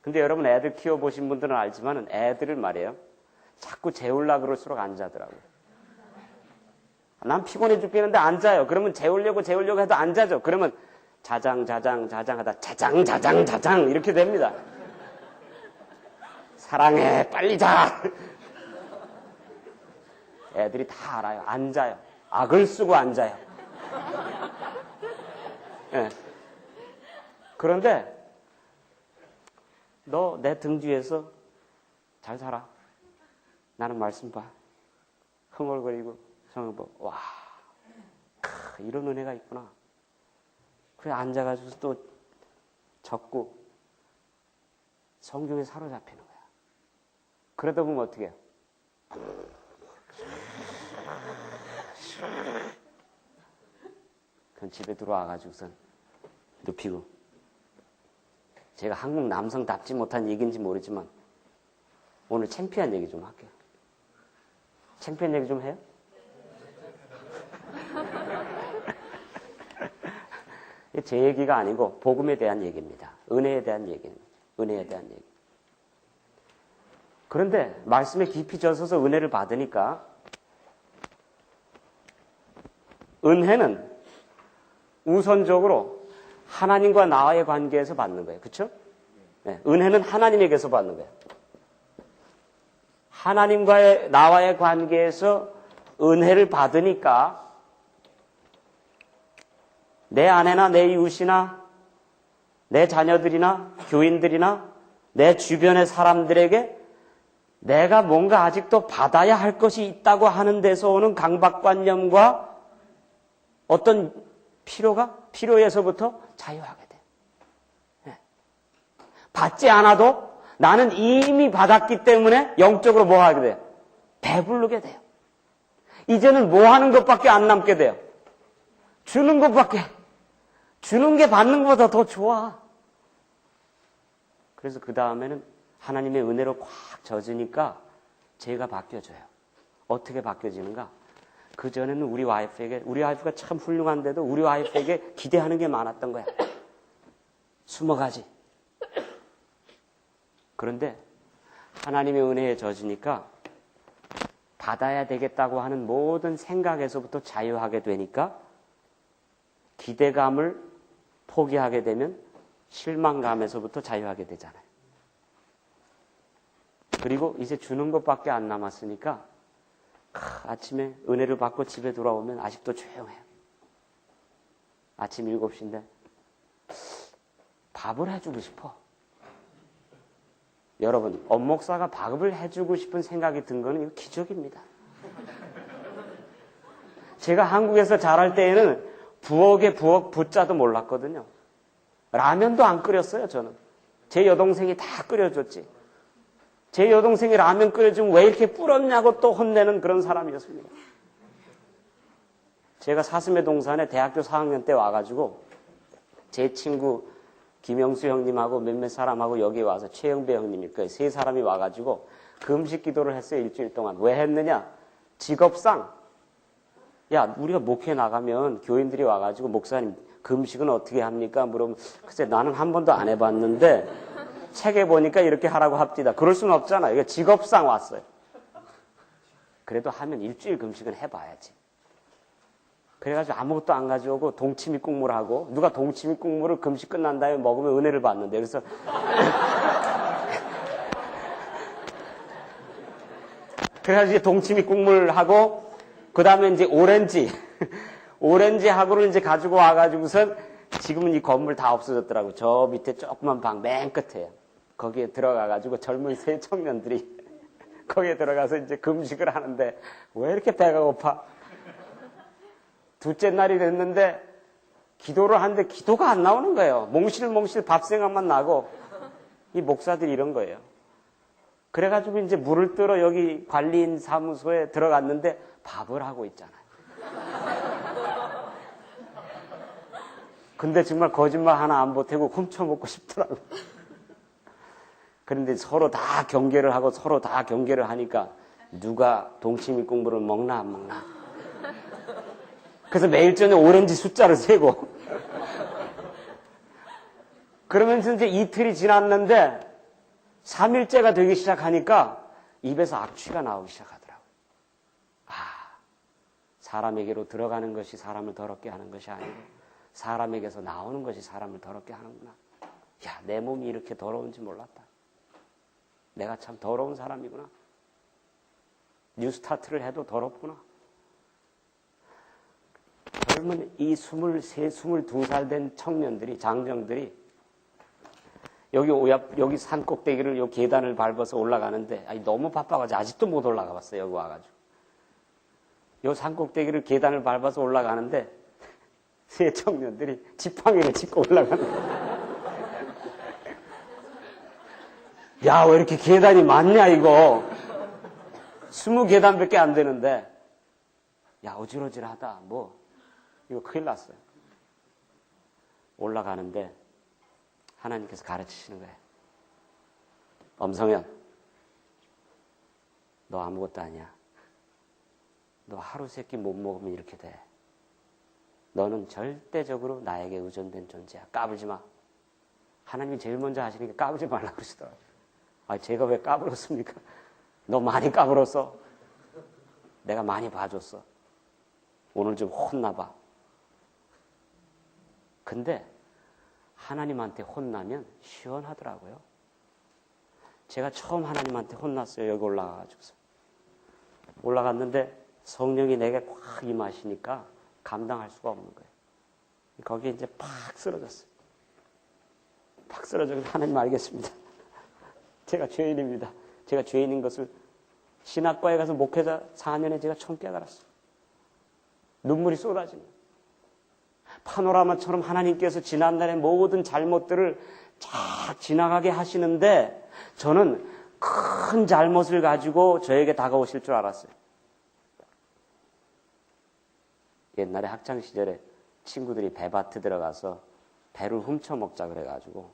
근데 여러분 애들 키워보신 분들은 알지만 애들을 말이에요. 자꾸 재우려고 그럴수록 안 자더라고요. 난 피곤해 죽겠는데 안 자요. 그러면 재우려고 해도 안 자죠. 그러면 자장 하다 자장 이렇게 됩니다. 사랑해 빨리 자. 애들이 다 알아요. 안 자요. 악을 쓰고 안 자요. 네. 그런데 너 내 등 뒤에서 잘 살아. 나는 말씀 봐. 흥얼거리고 성경 보고 와 이런 은혜가 있구나. 그래 앉아가지고 또 적고 성경에 사로잡히는 거야. 그러다 보면 어떻게 해요? 그럼 집에 들어와가지고선 눕히고. 제가 한국 남성답지 못한 얘기인지 모르지만 오늘 창피한 얘기 좀 할게요. 창피한 얘기 좀 해요? 제 얘기가 아니고 복음에 대한 얘기입니다. 은혜에 대한 얘기입니다. 은혜에 대한 얘기. 그런데 말씀에 깊이 젖어서 은혜를 받으니까 은혜는 우선적으로 하나님과 나와의 관계에서 받는 거예요. 그렇죠? 네, 은혜는 하나님에게서 받는 거예요. 하나님과의 나와의 관계에서 은혜를 받으니까 내 아내나 내 이웃이나 내 자녀들이나 교인들이나 내 주변의 사람들에게 내가 뭔가 아직도 받아야 할 것이 있다고 하는 데서 오는 강박관념과 어떤 필요에서부터 자유하게 돼요. 네. 받지 않아도 나는 이미 받았기 때문에 영적으로 뭐 하게 돼요? 배부르게 돼요. 이제는 뭐 하는 것밖에 안 남게 돼요. 주는 것밖에. 주는 게 받는 것보다 더 좋아. 그래서 그 다음에는 하나님의 은혜로 꽉 젖으니까 제가 바뀌어져요. 어떻게 바뀌어지는가? 그전에는 우리 와이프가 참 훌륭한데도 우리 와이프에게 기대하는 게 많았던 거야. 20가지. 그런데 하나님의 은혜에 젖으니까 받아야 되겠다고 하는 모든 생각에서부터 자유하게 되니까 기대감을 포기하게 되면 실망감에서부터 자유하게 되잖아요. 그리고 이제 주는 것밖에 안 남았으니까 아침에 은혜를 받고 집에 돌아오면 아직도 조용해요. 아침 7시인데 밥을 해주고 싶어. 여러분, 엄목사가 밥을 해주고 싶은 생각이 든 거는 이거 기적입니다. 제가 한국에서 자랄 때에는 부엌에 부자도 몰랐거든요. 라면도 안 끓였어요, 저는. 제 여동생이 다 끓여줬지. 제 여동생이 라면 끓여주면 왜 이렇게 불었냐고 또 혼내는 그런 사람이었습니다. 제가 사슴의 동산에 대학교 4학년 때 와가지고 제 친구 김영수 형님하고 몇몇 사람하고 여기 와서 최영배 형님일 거예요. 3사람이 와가지고 금식 기도를 했어요. 일주일 동안. 왜 했느냐? 직업상. 야, 우리가 목회 나가면 교인들이 와가지고 목사님 금식은 어떻게 합니까? 물으면 글쎄 나는 한 번도 안 해봤는데 책에 보니까 이렇게 하라고 합디다. 그럴 수는 없잖아. 이게 직업상 왔어요. 그래도 하면 일주일 금식은 해봐야지. 그래가지고 아무것도 안 가져오고 동치미 국물 하고 누가 동치미 국물을 금식 끝난 다음에 먹으면 은혜를 받는데 그래서 그래가지고 동치미 국물 하고 그 다음에 이제 오렌지하고를 이제 가지고 와가지고선 지금은 이 건물 다 없어졌더라고. 저 밑에 조그만 방 맨 끝에 거기에 들어가가지고 젊은 새 청년들이 거기에 들어가서 이제 금식을 하는데 왜 이렇게 배가 고파? 둘째 날이 됐는데 기도를 하는데 기도가 안 나오는 거예요. 몽실몽실 밥 생각만 나고 이 목사들이 이런 거예요. 그래가지고 이제 물을 뜨러 여기 관리인 사무소에 들어갔는데 밥을 하고 있잖아요. 근데 정말 거짓말 하나 안 보태고 훔쳐먹고 싶더라고요. 그런데 서로 다 경계를 하고 서로 다 경계를 하니까 누가 동치미 국물을 먹나 안 먹나. 그래서 매일 저녁 오렌지 숫자를 세고 그러면서 이제 이틀이 지났는데 3일째가 되기 시작하니까 입에서 악취가 나오기 시작하더라고요. 아, 사람에게로 들어가는 것이 사람을 더럽게 하는 것이 아니고 사람에게서 나오는 것이 사람을 더럽게 하는구나. 야, 내 몸이 이렇게 더러운지 몰랐다. 내가 참 더러운 사람이구나. 뉴스타트를 해도 더럽구나. 젊은 이 23, 22살 된 청년들이, 장정들이 여기 산 꼭대기를 요 계단을 밟아서 올라가는데 너무 바빠가지고 아직도 못 올라가 봤어요. 여기 와가지고. 요 산 꼭대기를 계단을 밟아서 올라가는데 세 청년들이 지팡이를 짚고 올라가는 거야. 야, 왜 이렇게 계단이 많냐 이거. 20계단밖에 안 되는데 야, 어질어질하다. 뭐 이거 큰일 났어요. 올라가는데 하나님께서 가르치시는 거예요. 엄성현, 너 아무것도 아니야. 너 하루 세끼 못 먹으면 이렇게 돼. 너는 절대적으로 나에게 의존된 존재야. 까불지 마. 하나님이 제일 먼저 하시니까 까불지 말라고 그러시더라고요. 아, 제가 왜 까불었습니까? 너 많이 까불었어. 내가 많이 봐줬어. 오늘 좀 혼나봐. 근데 하나님한테 혼나면 시원하더라고요. 제가 처음 하나님한테 혼났어요. 여기 올라가가지고서. 올라갔는데 성령이 내게 꽉 임하시니까 감당할 수가 없는 거예요. 거기에 이제 팍 쓰러졌어요. 팍 쓰러져. 하나님 알겠습니다. 제가 죄인입니다. 제가 죄인인 것을 신학과에 가서 목회자 4년에 제가 처음 깨달았어요. 눈물이 쏟아지는. 파노라마처럼 하나님께서 지난날의 모든 잘못들을 쫙 지나가게 하시는데 저는 큰 잘못을 가지고 저에게 다가오실 줄 알았어요. 옛날에 학창시절에 친구들이 배밭에 들어가서 배를 훔쳐먹자 그래가지고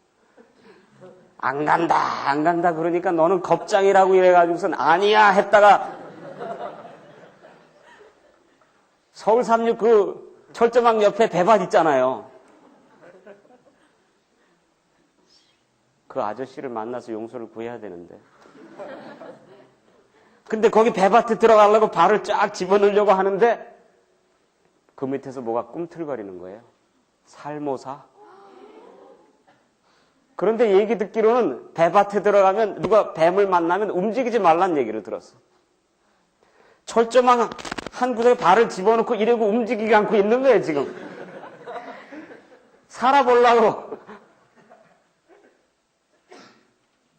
안 간다 그러니까 너는 겁장이라고 이래가지고선 아니야 했다가 서울 36 그 철조망 옆에 배밭 있잖아요. 그 아저씨를 만나서 용서를 구해야 되는데 근데 거기 배밭에 들어가려고 발을 쫙 집어넣으려고 하는데 그 밑에서 뭐가 꿈틀거리는 거예요. 살모사. 그런데 얘기 듣기로는 배밭에 들어가면 누가 뱀을 만나면 움직이지 말란 얘기를 들었어. 철조망 한 구석에 발을 집어넣고 이러고 움직이지 않고 있는 거예요, 지금. 살아보려고.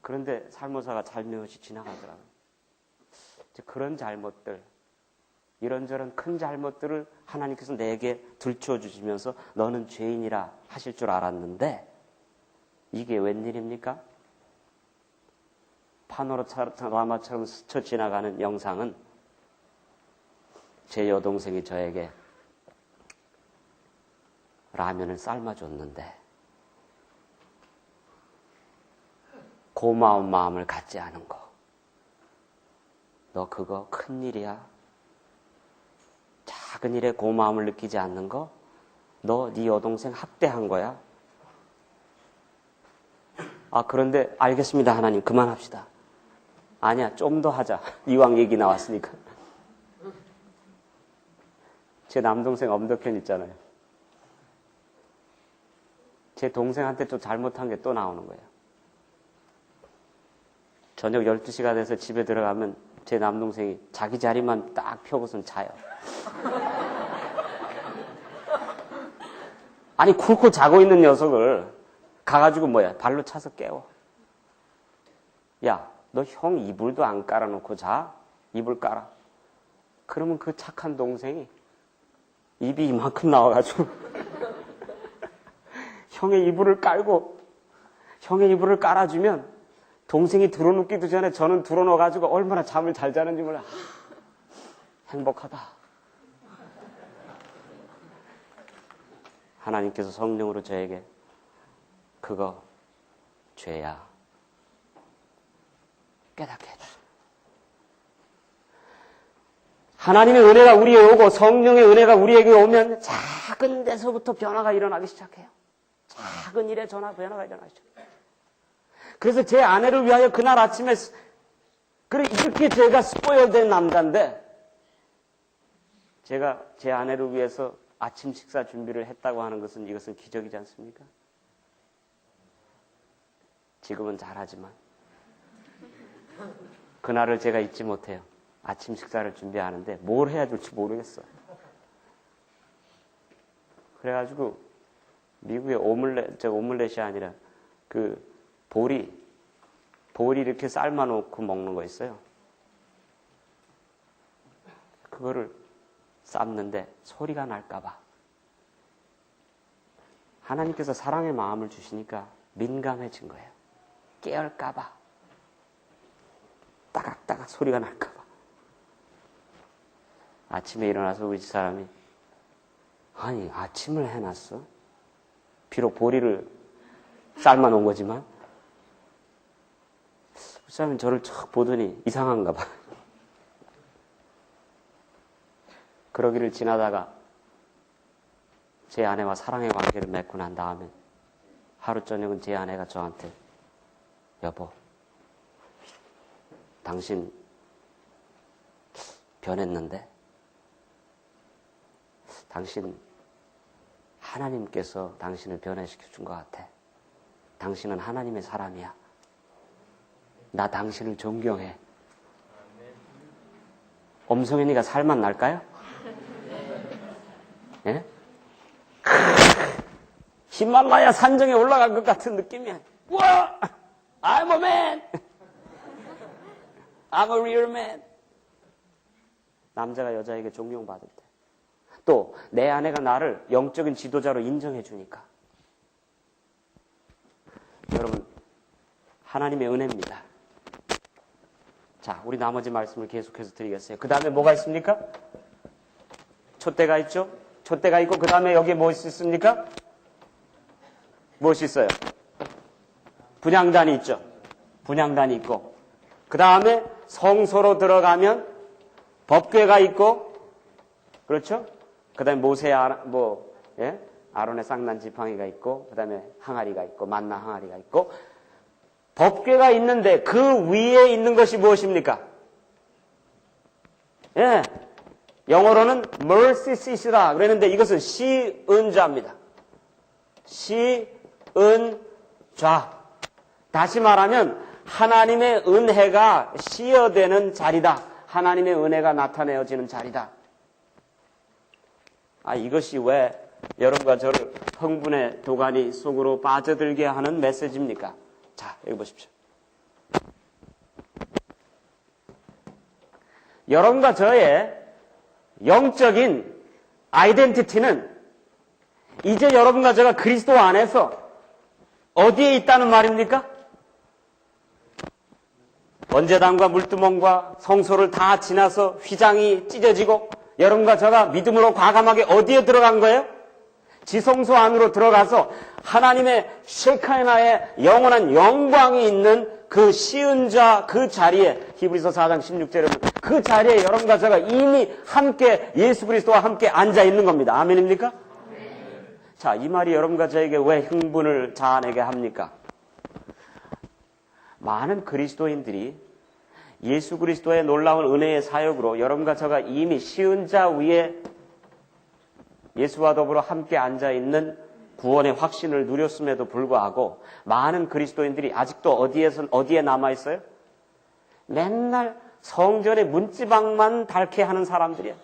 그런데 살모사가 살며시 지나가더라고요. 그런 잘못들, 이런저런 큰 잘못들을 하나님께서 내게 들추어 주시면서 너는 죄인이라 하실 줄 알았는데 이게 웬일입니까? 파노라마처럼 스쳐 지나가는 영상은 제 여동생이 저에게 라면을 삶아줬는데 고마운 마음을 갖지 않은 거. 너 그거 큰일이야. 작은 일에 고마움을 느끼지 않는 거, 너 네 여동생 학대한 거야. 아, 그런데 알겠습니다, 하나님. 그만합시다. 아니야, 좀 더 하자. 이왕 얘기 나왔으니까. 제 남동생 엄덕현 있잖아요. 제 동생한테 또 잘못한 게 또 나오는 거예요. 저녁 12시가 돼서 집에 들어가면 제 남동생이 자기 자리만 딱 펴고선 자요. 아니, 쿨쿨 자고 있는 녀석을 가가지고 뭐야, 발로 차서 깨워. 야, 너 형 이불도 안 깔아놓고 자? 이불 깔아. 그러면 그 착한 동생이 입이 이만큼 나와가지고 형의 이불을 깔고 형의 이불을 깔아주면 동생이 들어눕기도 전에 저는 들어놓아가지고 얼마나 잠을 잘 자는지 몰라. 행복하다. 하나님께서 성령으로 저에게 그거 죄야 깨닫게 해주세요. 하나님의 은혜가 우리에게 오고 성령의 은혜가 우리에게 오면 작은 데서부터 변화가 일어나기 시작해요. 작은 일에 변화가 일어나기 시작해요. 그래서 제 아내를 위하여 그날 아침에 그래 이렇게 제가 스포일된 남자인데 제가 제 아내를 위해서 아침 식사 준비를 했다고 하는 것은 이것은 기적이지 않습니까? 지금은 잘하지만 그날을 제가 잊지 못해요. 아침 식사를 준비하는데 뭘 해야 될지 모르겠어. 그래가지고 미국의 오믈렛이 아니라 그 보리 이렇게 삶아놓고 먹는 거 있어요. 그거를 삶는데 소리가 날까봐. 하나님께서 사랑의 마음을 주시니까 민감해진 거예요. 깨울까봐. 따각따각 소리가 날까봐. 아침에 일어나서 우리 집사람이 아니 아침을 해놨어? 비록 보리를 삶아놓은 거지만 그 사람이 저를 척 보더니 이상한가 봐. 그러기를 지나다가 제 아내와 사랑의 관계를 맺고 난 다음에 하루 저녁은 제 아내가 저한테 여보, 당신 변했는데 당신 하나님께서 당신을 변화시켜 준 것 같아. 당신은 하나님의 사람이야. 나 당신을 존경해. 엄성현이가 살만 날까요? 예? 히말라야 산정에 올라간 것 같은 느낌이야. 우와! I'm a man! I'm a real man. 남자가 여자에게 존경받을 때. 또 내 아내가 나를 영적인 지도자로 인정해 주니까. 여러분, 하나님의 은혜입니다. 자, 우리 나머지 말씀을 계속해서 드리겠어요. 그 다음에 뭐가 있습니까? 촛대가 있죠? 촛대가 있고 그 다음에 여기에 무엇이 있습니까? 무엇이 있어요? 분향단이 있죠. 분향단이 있고 그 다음에 성소로 들어가면 법궤가 있고 그렇죠? 그 다음에 모세 아론의 쌍난 지팡이가 있고 그 다음에 항아리가 있고 만나 항아리가 있고 법궤가 있는데 그 위에 있는 것이 무엇입니까? 예, 영어로는 mercy seat이라 그랬는데 이것은 시은좌입니다. 시은좌. 다시 말하면 하나님의 은혜가 시어되는 자리다. 하나님의 은혜가 나타내어지는 자리다. 이것이 왜 여러분과 저를 흥분의 도가니 속으로 빠져들게 하는 메시지입니까? 자, 여기 보십시오. 여러분과 저의 영적인 아이덴티티는 이제 여러분과 제가 그리스도 안에서 어디에 있다는 말입니까? 번제단과 물두멍과 성소를 다 지나서 휘장이 찢어지고 여러분과 제가 믿음으로 과감하게 어디에 들어간 거예요? 지성소 안으로 들어가서 하나님의 셰카나의 영원한 영광이 있는 그 시은좌 그 자리에 히브리서 4장 16절에는 그 자리에 여러분과 제가 이미 함께 예수 그리스도와 함께 앉아 있는 겁니다. 아멘입니까? 자, 이 말이 여러분과 저에게 왜 흥분을 자아내게 합니까? 많은 그리스도인들이 예수 그리스도의 놀라운 은혜의 사역으로 여러분과 저가 이미 시은좌 위에 예수와 더불어 함께 앉아있는 구원의 확신을 누렸음에도 불구하고 많은 그리스도인들이 아직도 어디에 남아있어요? 맨날 성전의 문지방만 닳게 하는 사람들이야.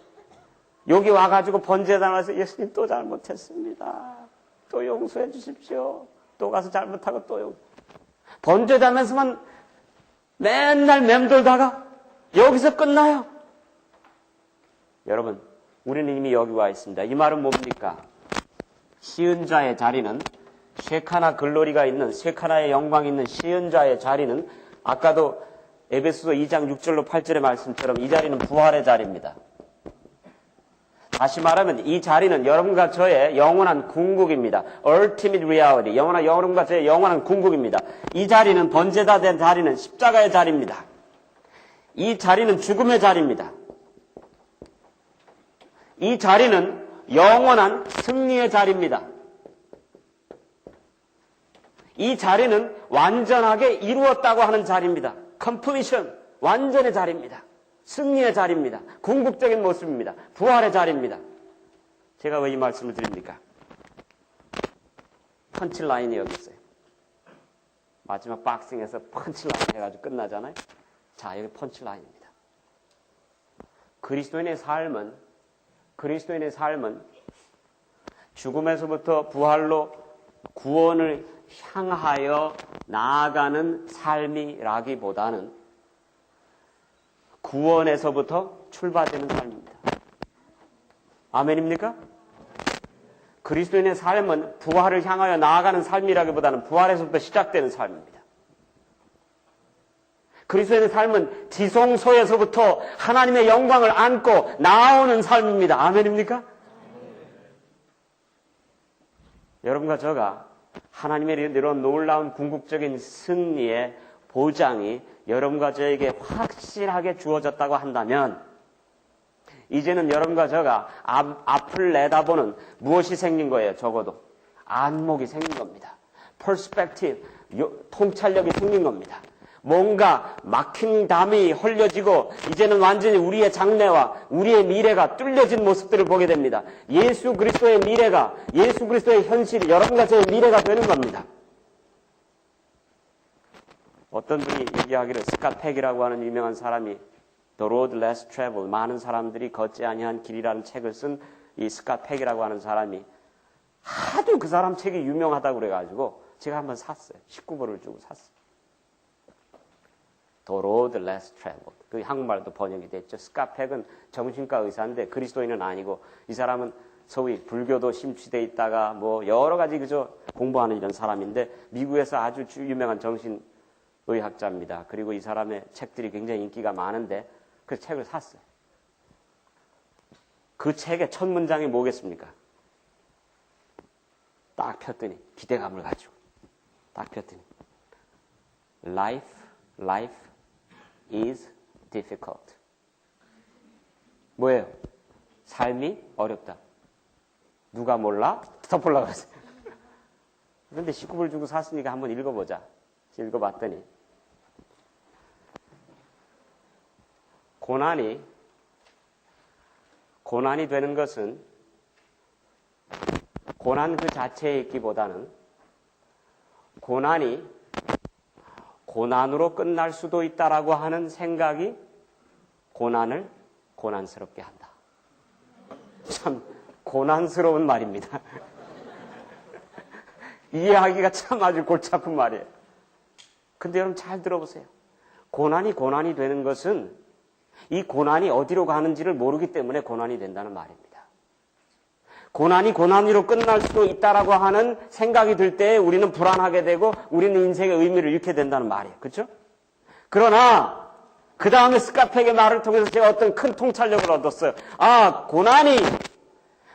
여기 와가지고 번제단 와서 예수님 또 잘못했습니다. 또 용서해 주십시오. 또 가서 잘못하고 또 번제단에서만 맨날 맴돌다가 여기서 끝나요. 여러분, 우리는 이미 여기 와 있습니다. 이 말은 뭡니까? 시은좌의 자리는 셰카나 글로리가 있는 셰카나의 영광이 있는 시은좌의 자리는 아까도 에베소서 2장 6절로 8절의 말씀처럼 이 자리는 부활의 자리입니다. 다시 말하면 이 자리는 여러분과 저의 영원한 궁극입니다. Ultimate reality. 여러분과 저의 영원한 궁극입니다. 이 자리는 번제다 된 자리는 십자가의 자리입니다. 이 자리는 죽음의 자리입니다. 이 자리는 영원한 승리의 자리입니다. 이 자리는 완전하게 이루었다고 하는 자리입니다. Completion. 완전의 자리입니다. 승리의 자리입니다. 궁극적인 모습입니다. 부활의 자리입니다. 제가 왜 이 말씀을 드립니까? 펀치라인이 여기 있어요. 마지막 박싱에서 펀치라인 해가지고 끝나잖아요. 자, 여기 펀치라인입니다. 그리스도인의 삶은 죽음에서부터 부활로 구원을 향하여 나아가는 삶이라기보다는 구원에서부터 출발되는 삶입니다. 아멘입니까? 그리스도인의 삶은 부활을 향하여 나아가는 삶이라기보다는 부활에서부터 시작되는 삶입니다. 그리스도인의 삶은 지성소에서부터 하나님의 영광을 안고 나오는 삶입니다. 아멘입니까? 여러분과 저가 하나님의 이런 놀라운 궁극적인 승리의 보장이 여러분과 저에게 확실하게 주어졌다고 한다면 이제는 여러분과 저가 앞을 내다보는 무엇이 생긴 거예요? 적어도 안목이 생긴 겁니다. 퍼스펙티브, 통찰력이 생긴 겁니다. 뭔가 막힌 담이 헐려지고 이제는 완전히 우리의 장래와 우리의 미래가 뚫려진 모습들을 보게 됩니다. 예수 그리스도의 미래가, 예수 그리스도의 현실이 여러분과 저의 미래가 되는 겁니다. 어떤 분이 얘기하기를 스캇 팩이라고 하는 유명한 사람이 The Road Less Traveled, 많은 사람들이 걷지 아니한 길이라는 책을 쓴 이 스캇 팩이라고 하는 사람이 하도 그 사람 책이 유명하다고 그래가지고 제가 한번 샀어요. 19불을 주고 샀어요. The Road Less Traveled. 그 한국말도 번역이 됐죠. 스카펙은 정신과 의사인데 그리스도인은 아니고 이 사람은 소위 불교도 심취돼 있다가 뭐 여러 가지 그저 공부하는 이런 사람인데 미국에서 아주 유명한 정신의학자입니다. 그리고 이 사람의 책들이 굉장히 인기가 많은데 그 책을 샀어요. 그 책의 첫 문장이 뭐겠습니까? 딱 폈더니 기대감을 가지고 딱 폈더니 Life is difficult. 뭐예요? 삶이 어렵다. 누가 몰라? 덮으려고 그랬어요. 그런데 19불 주고 샀으니까 한번 읽어보자. 읽어봤더니 고난이 되는 것은 고난 그 자체에 있기보다는 고난이 고난으로 끝날 수도 있다라고 하는 생각이 고난을 고난스럽게 한다. 참 고난스러운 말입니다. 이해하기가 참 아주 골치 아픈 말이에요. 근데 여러분 잘 들어보세요. 고난이 되는 것은 이 고난이 어디로 가는지를 모르기 때문에 고난이 된다는 말입니다. 고난이 고난으로 끝날 수도 있다라고 하는 생각이 들 때 우리는 불안하게 되고 우리는 인생의 의미를 잃게 된다는 말이에요. 그렇죠? 그러나 그 다음에 스카펙의 말을 통해서 제가 어떤 큰 통찰력을 얻었어요. 아,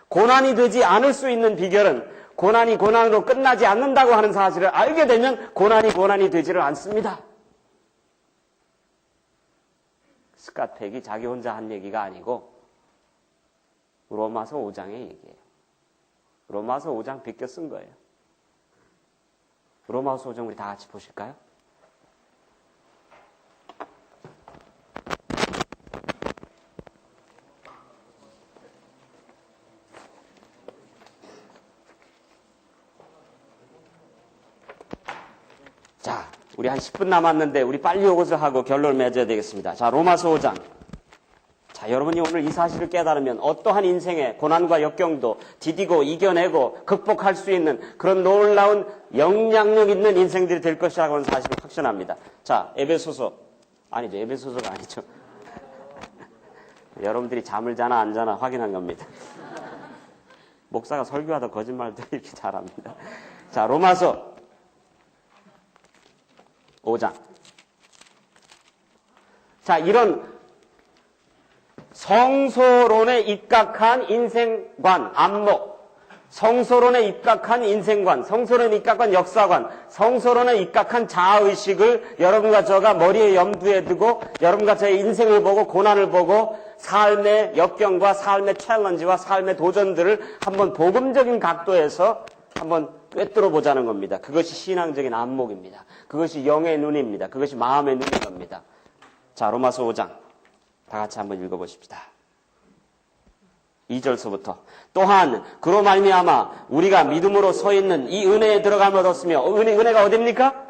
고난이 되지 않을 수 있는 비결은 고난이 고난으로 끝나지 않는다고 하는 사실을 알게 되면 고난이 되지를 않습니다. 스카펙이 자기 혼자 한 얘기가 아니고 로마서 5장의 얘기예요. 로마서 5장 비껴 쓴 거예요. 로마서 5장 우리 다 같이 보실까요? 자, 우리 한 10분 남았는데 우리 빨리 이것을 하고 결론을 맺어야 되겠습니다. 자, 로마서 5장. 자, 여러분이 오늘 이 사실을 깨달으면 어떠한 인생의 고난과 역경도 디디고 이겨내고 극복할 수 있는 그런 놀라운 영향력 있는 인생들이 될 것이라고 하는 사실을 확신합니다. 자, 에베소서가 아니죠. 여러분들이 잠을 자나 안 자나 확인한 겁니다. 목사가 설교하다 거짓말도 이렇게 잘합니다. 자, 로마서 5장. 자, 이런 성소론에 입각한 인생관, 안목, 성소론에 입각한 인생관, 성소론에 입각한 역사관, 성소론에 입각한 자아의식을 여러분과 저가 머리에 염두에 두고 여러분과 저의 인생을 보고 고난을 보고 삶의 역경과 삶의 챌린지와 삶의 도전들을 한번 복음적인 각도에서 한번 꿰뚫어 보자는 겁니다. 그것이 신앙적인 안목입니다. 그것이 영의 눈입니다. 그것이 마음의 눈인 겁니다. 자, 로마서 5장. 다 같이 한번 읽어보십시다. 2절서부터 또한 그로 말미암아 우리가 믿음으로 서 있는 이 은혜에 들어감을 얻었으며 은혜가 어디입니까?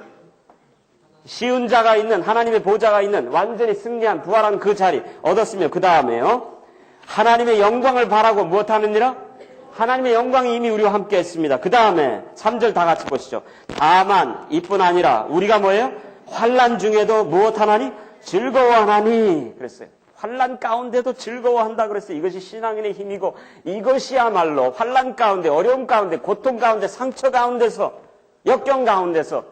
쉬운 자가 있는 하나님의 보좌가 있는 완전히 승리한 부활한 그 자리 얻었으며 그 다음에요. 하나님의 영광을 바라고 무엇하느니라? 하나님의 영광이 이미 우리와 함께 했습니다. 그 다음에 3절 다 같이 보시죠. 다만 이뿐 아니라 우리가 뭐예요? 환난 중에도 무엇하나니? 즐거워하나니 그랬어요. 환난 가운데도 즐거워한다 그랬어요. 이것이 신앙인의 힘이고 이것이야말로 환난 가운데 어려움 가운데 고통 가운데 상처 가운데서 역경 가운데서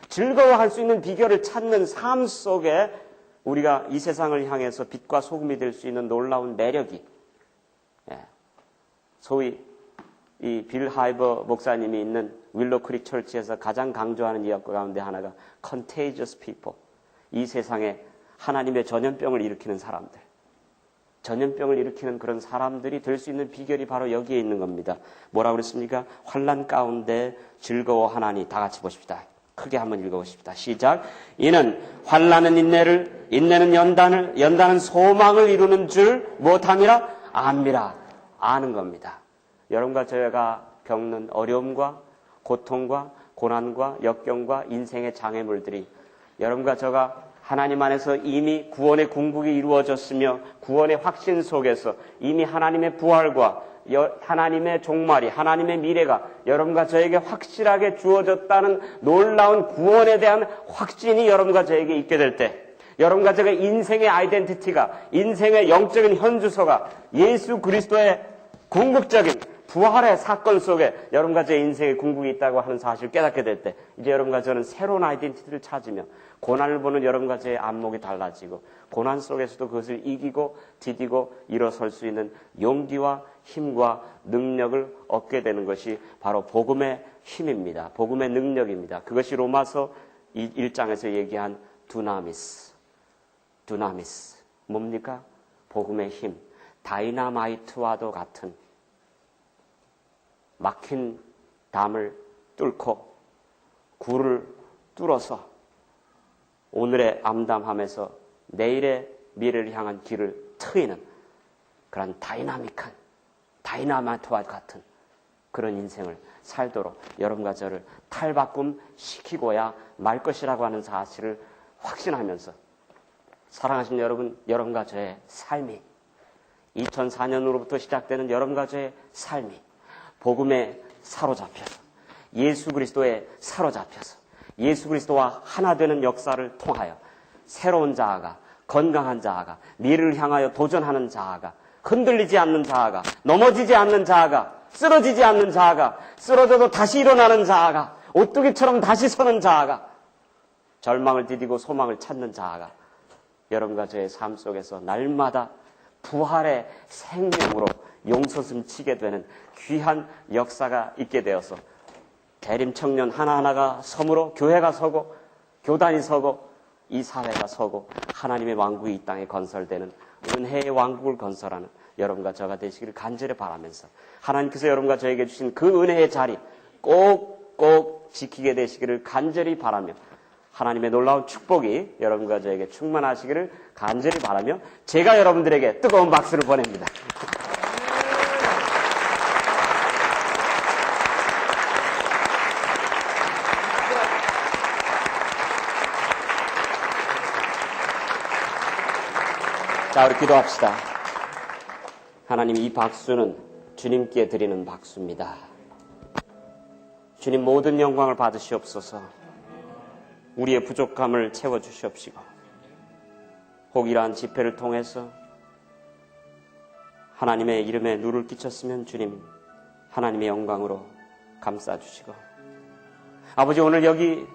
즐거워할 수 있는 비결을 찾는 삶 속에 우리가 이 세상을 향해서 빛과 소금이 될 수 있는 놀라운 매력이 소위 이 빌 하이버 목사님이 있는 윌로 크릭 철치에서 가장 강조하는 이야기 가운데 하나가 contagious people. 이 세상에 하나님의 전염병을 일으키는 사람들. 전염병을 일으키는 그런 사람들이 될 수 있는 비결이 바로 여기에 있는 겁니다. 뭐라고 그랬습니까? 환난 가운데 즐거워하나니. 다 같이 보십시다. 크게 한번 읽어보십시다. 시작. 이는 환난은 인내를, 인내는 연단은 소망을 이루는 줄 무엇함이라? 압니다. 아는 겁니다. 여러분과 저희가 겪는 어려움과 고통과 고난과 역경과 인생의 장애물들이 여러분과 저가 하나님 안에서 이미 구원의 궁극이 이루어졌으며 구원의 확신 속에서 이미 하나님의 부활과 하나님의 종말이, 하나님의 미래가 여러분과 저에게 확실하게 주어졌다는 놀라운 구원에 대한 확신이 여러분과 저에게 있게 될 때, 여러분과 제가 인생의 아이덴티티가, 인생의 영적인 현주소가 예수 그리스도의 궁극적인 부활의 사건 속에 여러분과 제 인생의 궁극이 있다고 하는 사실을 깨닫게 될 때, 이제 여러분과 저는 새로운 아이덴티티를 찾으며 고난을 보는 여러분과 제 안목이 달라지고, 고난 속에서도 그것을 이기고 디디고 일어설 수 있는 용기와 힘과 능력을 얻게 되는 것이 바로 복음의 힘입니다. 복음의 능력입니다. 그것이 로마서 1장에서 얘기한 두나미스. 뭡니까? 복음의 힘. 다이나마이트와도 같은 막힌 담을 뚫고 굴을 뚫어서 오늘의 암담함에서 내일의 미래를 향한 길을 트이는 그런 다이나믹한 다이나마이트와 같은 그런 인생을 살도록 여러분과 저를 탈바꿈 시키고야 말 것이라고 하는 사실을 확신하면서, 사랑하신 여러분, 여러분과 저의 삶이 2004년으로부터 시작되는 여러분과 저의 삶이 복음에 사로잡혀서, 예수 그리스도에 사로잡혀서 예수 그리스도와 하나 되는 역사를 통하여 새로운 자아가, 건강한 자아가, 미래를 향하여 도전하는 자아가, 흔들리지 않는 자아가, 넘어지지 않는 자아가, 쓰러지지 않는 자아가, 쓰러져도 다시 일어나는 자아가, 오뚜기처럼 다시 서는 자아가, 절망을 디디고 소망을 찾는 자아가 여러분과 저의 삶 속에서 날마다 부활의 생명으로 용솟음 치게 되는 귀한 역사가 있게 되어서 대림 청년 하나하나가 섬으로 교회가 서고, 교단이 서고, 이 사회가 서고, 하나님의 왕국이 이 땅에 건설되는 은혜의 왕국을 건설하는 여러분과 저가 되시기를 간절히 바라면서, 하나님께서 여러분과 저에게 주신 그 은혜의 자리 꼭꼭 지키게 되시기를 간절히 바라며, 하나님의 놀라운 축복이 여러분과 저에게 충만하시기를 간절히 바라며, 제가 여러분들에게 뜨거운 박수를 보냅니다. 자, 우리 기도합시다. 하나님, 이 박수는 주님께 드리는 박수입니다. 주님, 모든 영광을 받으시옵소서. 우리의 부족함을 채워주시옵시고, 혹이러한 집회를 통해서 하나님의 이름에 누를 끼쳤으면 주님, 하나님의 영광으로 감싸주시고, 아버지, 오늘 여기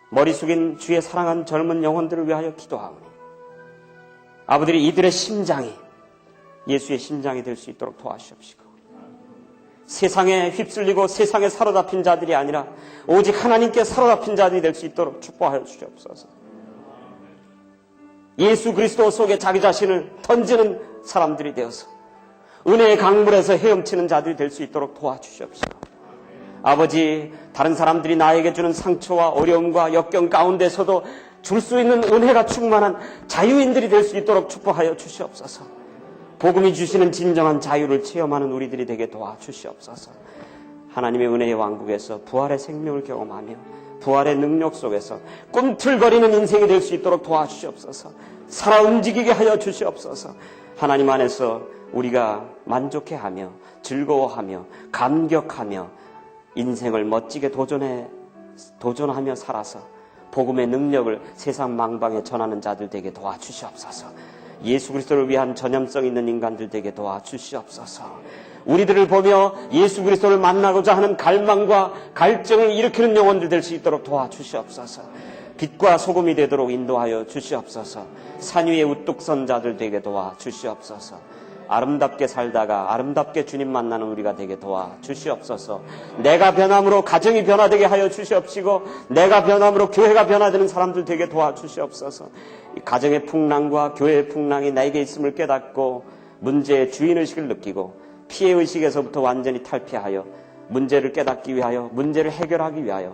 머리 숙인 주의 사랑한 젊은 영혼들을 위하여 기도하오니, 아버들이 이들의 심장이 예수의 심장이 될 수 있도록 도와주시옵시고, 세상에 휩쓸리고 세상에 사로잡힌 자들이 아니라 오직 하나님께 사로잡힌 자들이 될 수 있도록 축복하여 주시옵소서. 예수 그리스도 속에 자기 자신을 던지는 사람들이 되어서 은혜의 강물에서 헤엄치는 자들이 될 수 있도록 도와주시옵시고, 아버지, 다른 사람들이 나에게 주는 상처와 어려움과 역경 가운데서도 줄 수 있는 은혜가 충만한 자유인들이 될 수 있도록 축복하여 주시옵소서. 복음이 주시는 진정한 자유를 체험하는 우리들이 되게 도와주시옵소서. 하나님의 은혜의 왕국에서 부활의 생명을 경험하며 부활의 능력 속에서 꿈틀거리는 인생이 될 수 있도록 도와주시옵소서. 살아 움직이게 하여 주시옵소서. 하나님 안에서 우리가 만족해하며 즐거워하며 감격하며 인생을 멋지게 도전하며 살아서 복음의 능력을 세상 망방에 전하는 자들 되게 도와주시옵소서. 예수 그리스도를 위한 전념성 있는 인간들 되게 도와주시옵소서. 우리들을 보며 예수 그리스도를 만나고자 하는 갈망과 갈증을 일으키는 영혼들 될 수 있도록 도와주시옵소서. 빛과 소금이 되도록 인도하여 주시옵소서. 산 위에 우뚝 선 자들 되게 도와주시옵소서. 아름답게 살다가 아름답게 주님 만나는 우리가 되게 도와주시옵소서. 내가 변함으로 가정이 변화되게 하여 주시옵시고, 내가 변함으로 교회가 변화되는 사람들 되게 도와주시옵소서. 이 가정의 풍랑과 교회의 풍랑이 나에게 있음을 깨닫고 문제의 주인의식을 느끼고 피해의식에서부터 완전히 탈피하여 문제를 깨닫기 위하여, 문제를 해결하기 위하여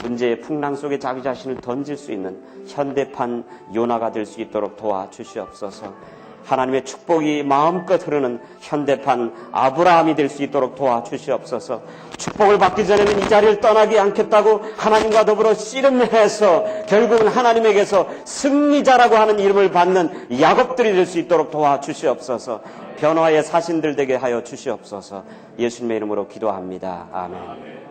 문제의 풍랑 속에 자기 자신을 던질 수 있는 현대판 요나가 될 수 있도록 도와주시옵소서. 하나님의 축복이 마음껏 흐르는 현대판 아브라함이 될 수 있도록 도와주시옵소서. 축복을 받기 전에는 이 자리를 떠나지 않겠다고 하나님과 더불어 씨름해서 결국은 하나님에게서 승리자라고 하는 이름을 받는 야곱들이 될 수 있도록 도와주시옵소서. 변화의 사신들 되게 하여 주시옵소서. 예수님의 이름으로 기도합니다. 아멘.